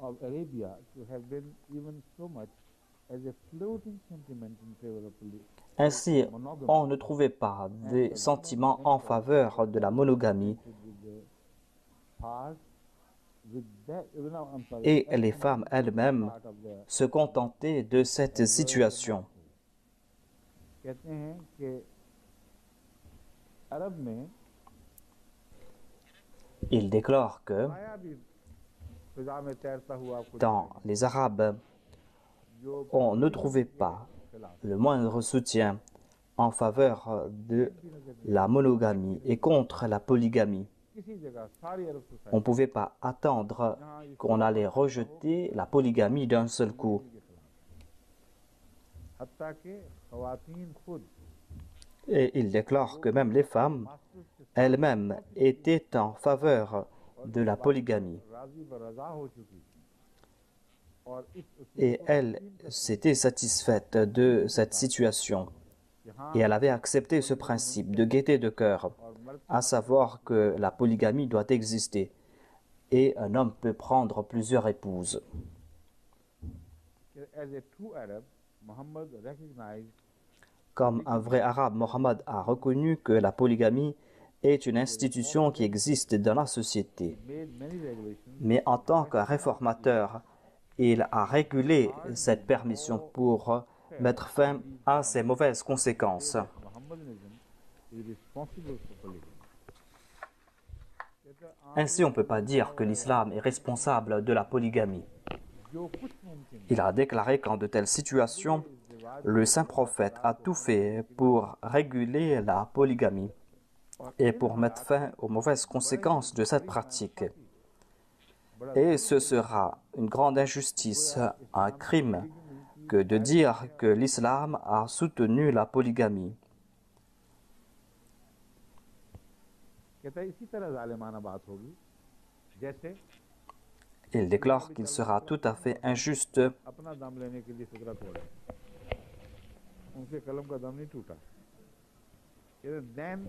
of Arabia to have been even so much as a floating sentiment in favor of Ainsi, on ne trouvait pas des sentiments en faveur de la monogamie et les femmes elles-mêmes se contentaient de cette situation. कहते हैं कि अरब में Il déclare que आया भी फिजा में तैरता हुआ कुछ dans les Arabes, जो on ne trouvait pas le moindre soutien en faveur de la monogamie et contre la polygamie. किसी जगह सारी अरब society On ne pouvait pas attendre qu'on allait rejeter la polygamie d'un seul coup. हत्ता के ख़वातीन खुद Et il déclare que même les femmes elles-mêmes étaient en faveur de la polygamie. राजी व रजा हो चुकी थी और इस Et elles s'étaient satisfaites de cette situation. Et elle avait accepté ce principe de gaieté de cœur, à savoir que la polygamie doit exister et un homme peut prendre plusieurs épouses. as a true Arab, Muhammad recognized Comme un vrai arabe, Mohammed a reconnu que la polygamie est une institution qui existe dans la société. made many regulations Mais en tant que réformateur, il a régulé cette permission pour mettre fin à ces mauvaises conséquences. Mohammedanism is responsible for polygamy. Ainsi, on ne peut pas dire que l'islam est responsable de la polygamie. जो कुछ मुमकिन Il a déclaré qu'en de telles situations, le saint prophète a tout fait pour réguler la polygamie et pour mettre fin aux mauvaises conséquences de cette pratique. Et ce sera une grande injustice, un crime, que de dire que l'islam a soutenu la polygamie. कहता है इसी तरह जालिमाना बात होगी जैसे Il déclare qu'il sera tout à fait injuste अपना दम लेने के लिए फितरत हो रही उनके कलम का दम नहीं टूटा then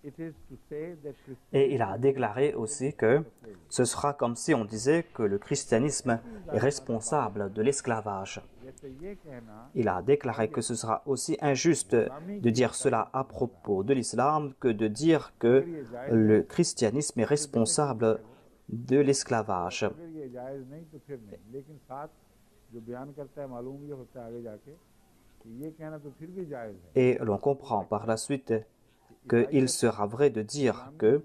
it is to say that et il a déclaré aussi que ce sera comme si on disait que le christianisme est responsable de l'esclavage. जैसे ये कहना Il a déclaré que ce sera aussi injuste de dire cela à propos de l'islam que de dire que le christianisme est responsable de l'esclavage. अगर ये जायज़ नहीं तो फिर नहीं लेकिन साथ जो बयान करता है मालूम ये होता है आगे जाके कि ये कहना तो फिर भी जायज़ है Et l'on comprend par la suite qu'il sera vrai de dire que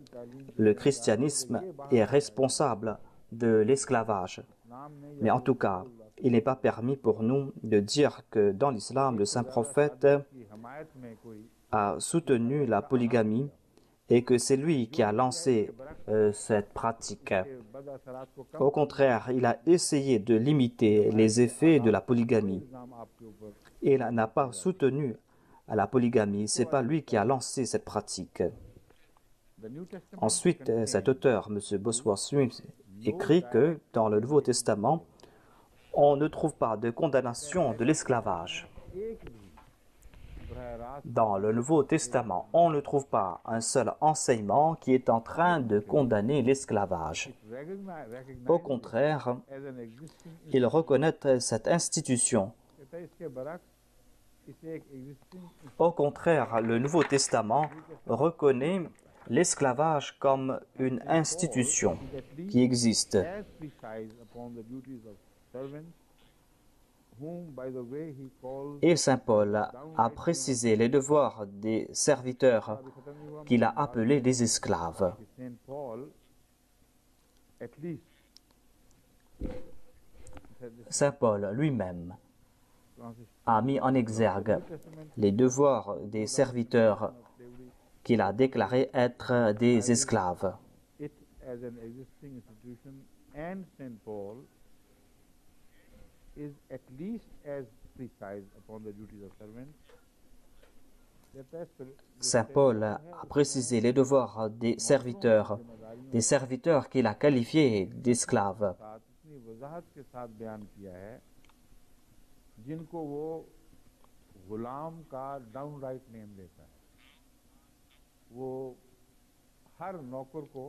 le christianisme est responsable de l'esclavage. नाम ने Mais en tout cas, il n'est pas permis pour nous de dire que dans l'islam, le saint prophète की हमायत में कोई a soutenu la polygamie et que c'est lui qui a lancé cette pratique. बद असरात को कम Au contraire, il a essayé de limiter les effets de la polygamie. इल्ज़ाम आपके ऊपर Il n'a pas soutenu la polygamie, c'est pas lui qui a lancé cette pratique. The New Testament Ensuite, cet auteur, M. Bosworth Smith, écrit que dans le Nouveau Testament, on ne trouve pas de condamnation de l'esclavage. एक भी बरह रास्त Dans le Nouveau Testament, on ne trouve pas un seul enseignement qui est en train de condamner l'esclavage. recognize Au contraire, as an existing il reconnaît cette institution. कहता है इसके बरक्स इसे एक existing Au contraire, le Nouveau Testament reconnaît l'esclavage comme une institution qui existe. as precise upon the duties of servants whom by the way he calls Et Saint Paul a précisé les devoirs des serviteurs खत्म नहीं हुआ qu'il a appelés des esclaves. कि Saint Paul at least Saint Paul lui-même Francis a mis en exergue les devoirs des serviteurs qu'il a déclarés être des esclaves. it as an existing institution and Saint Paul is at least as precise upon the duties of servants. Saint Paul a précisé les devoirs des serviteurs qu'il a qualifiés d'esclaves. वजाहत के साथ बयान किया है जिनको वो गुलाम का down write name देता है। वो हर नौकर को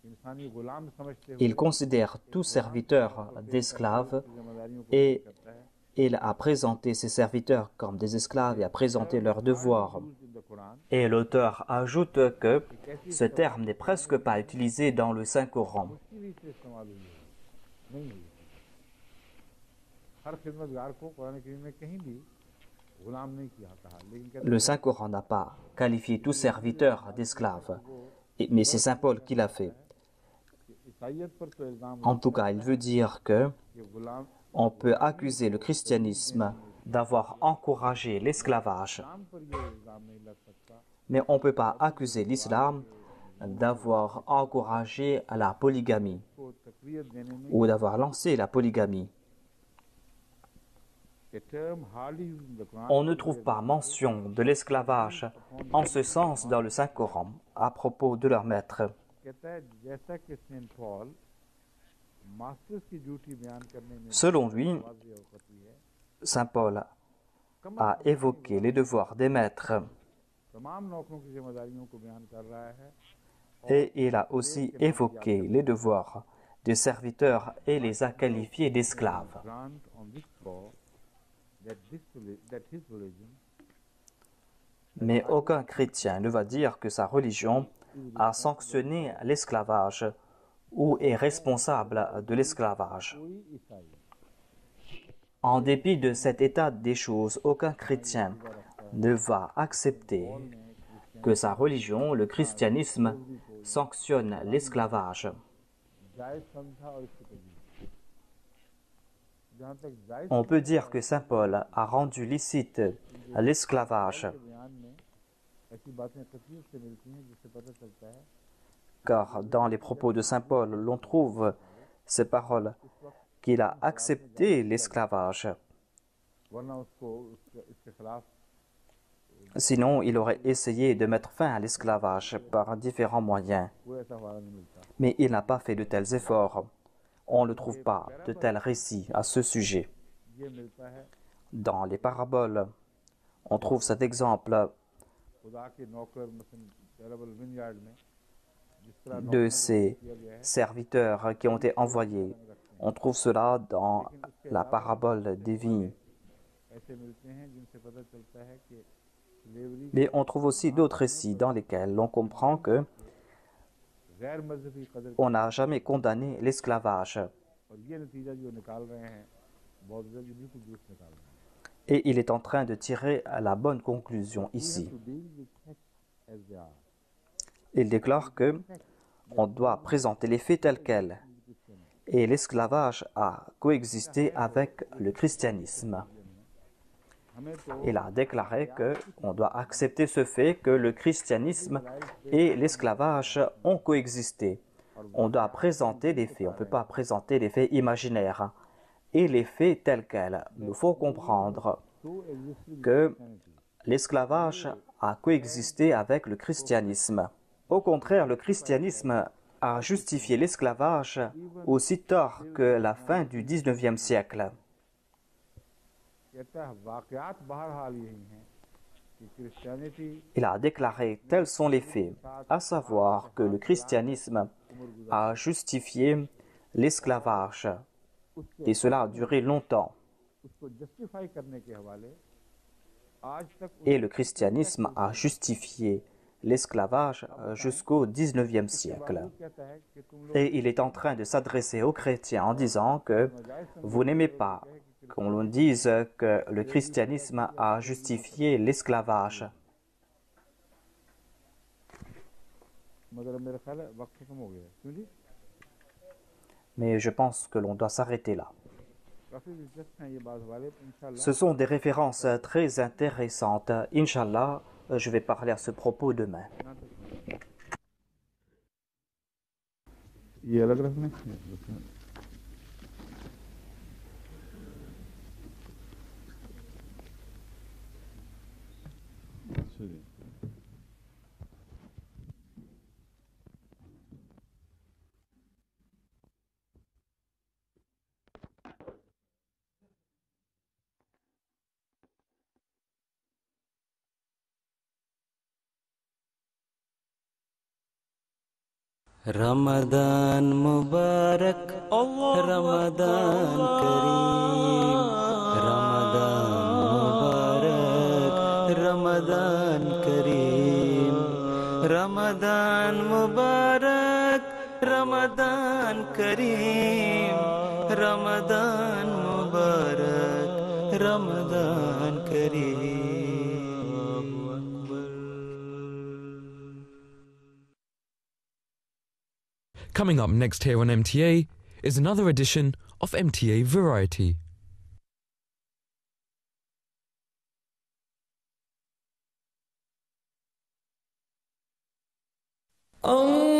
इंसानी गुलाम समझते हुए Il considère tout serviteur d'esclaves et il a présenté ses serviteurs comme des esclaves et a présenté leurs devoirs. Et l'auteur ajoute que ce terme n'est presque pas utilisé dans le Saint-Coran. Le Saint-Coran n'a pas qualifié tout serviteur d'esclave, mais c'est Saint Paul qui l'a fait. En tout cas, il veut dire que on peut accuser le christianisme d'avoir encouragé l'esclavage, mais on ne peut pas accuser l'islam d'avoir encouragé la polygamie ou d'avoir lancé la polygamie. On ne trouve pas mention de l'esclavage en ce sens dans le Saint-Coran à propos de leur maître. Selon lui, Saint Paul a évoqué les devoirs des maîtres et il a aussi évoqué les devoirs des serviteurs et les a qualifiés d'esclaves. Mais aucun chrétien ne va dire que sa religion a sanctionné l'esclavage ou est responsable de l'esclavage. En dépit de cet état des choses, aucun chrétien ne va accepter que sa religion, le christianisme, sanctionne l'esclavage. On peut dire que Saint Paul a rendu licite l'esclavage, car dans les propos de Saint Paul, l'on trouve ces paroles qu'il a accepté l'esclavage. Sinon, il aurait essayé de mettre fin à l'esclavage par différents moyens. Mais il n'a pas fait de tels efforts. On ne trouve pas de tels récits à ce sujet. Dans les paraboles, on trouve cet exemple de ces serviteurs qui ont été envoyés. On trouve cela dans la parabole des vignes. Mais on trouve aussi d'autres récits dans lesquels l'on comprend que on n'a jamais condamné l'esclavage. Et il est en train de tirer la bonne conclusion ici. Il déclare que on doit présenter les faits tels quels. Et l'esclavage a coexisté avec le christianisme. Il a déclaré qu'on doit accepter ce fait que le christianisme et l'esclavage ont coexisté. On doit présenter les faits, on ne peut pas présenter les faits imaginaires. Et les faits tels quels, il faut comprendre que l'esclavage a coexisté avec le christianisme. Au contraire, le christianisme a justifié l'esclavage aussi tard que la fin du XIXe siècle. Il a déclaré tels sont les faits, à savoir que le christianisme a justifié l'esclavage et cela a duré longtemps. Et le christianisme a justifié l'esclavage jusqu'au XIXe siècle. Et il est en train de s'adresser aux chrétiens en disant que vous n'aimez pas qu'on l'on dise que le christianisme a justifié l'esclavage. Mais je pense que l'on doit s'arrêter là. Ce sont des références très intéressantes. Inch'Allah, je vais parler à ce propos demain. Ramadan Mubarak, Ramadan Kareem, Ramadan Mubarak, Ramadan Kareem, Ramadan Mubarak, Ramadan Kareem, Ramadan Mubarak, Ramadan Kareem. Coming up next here on MTA is another edition of MTA Variety. Oh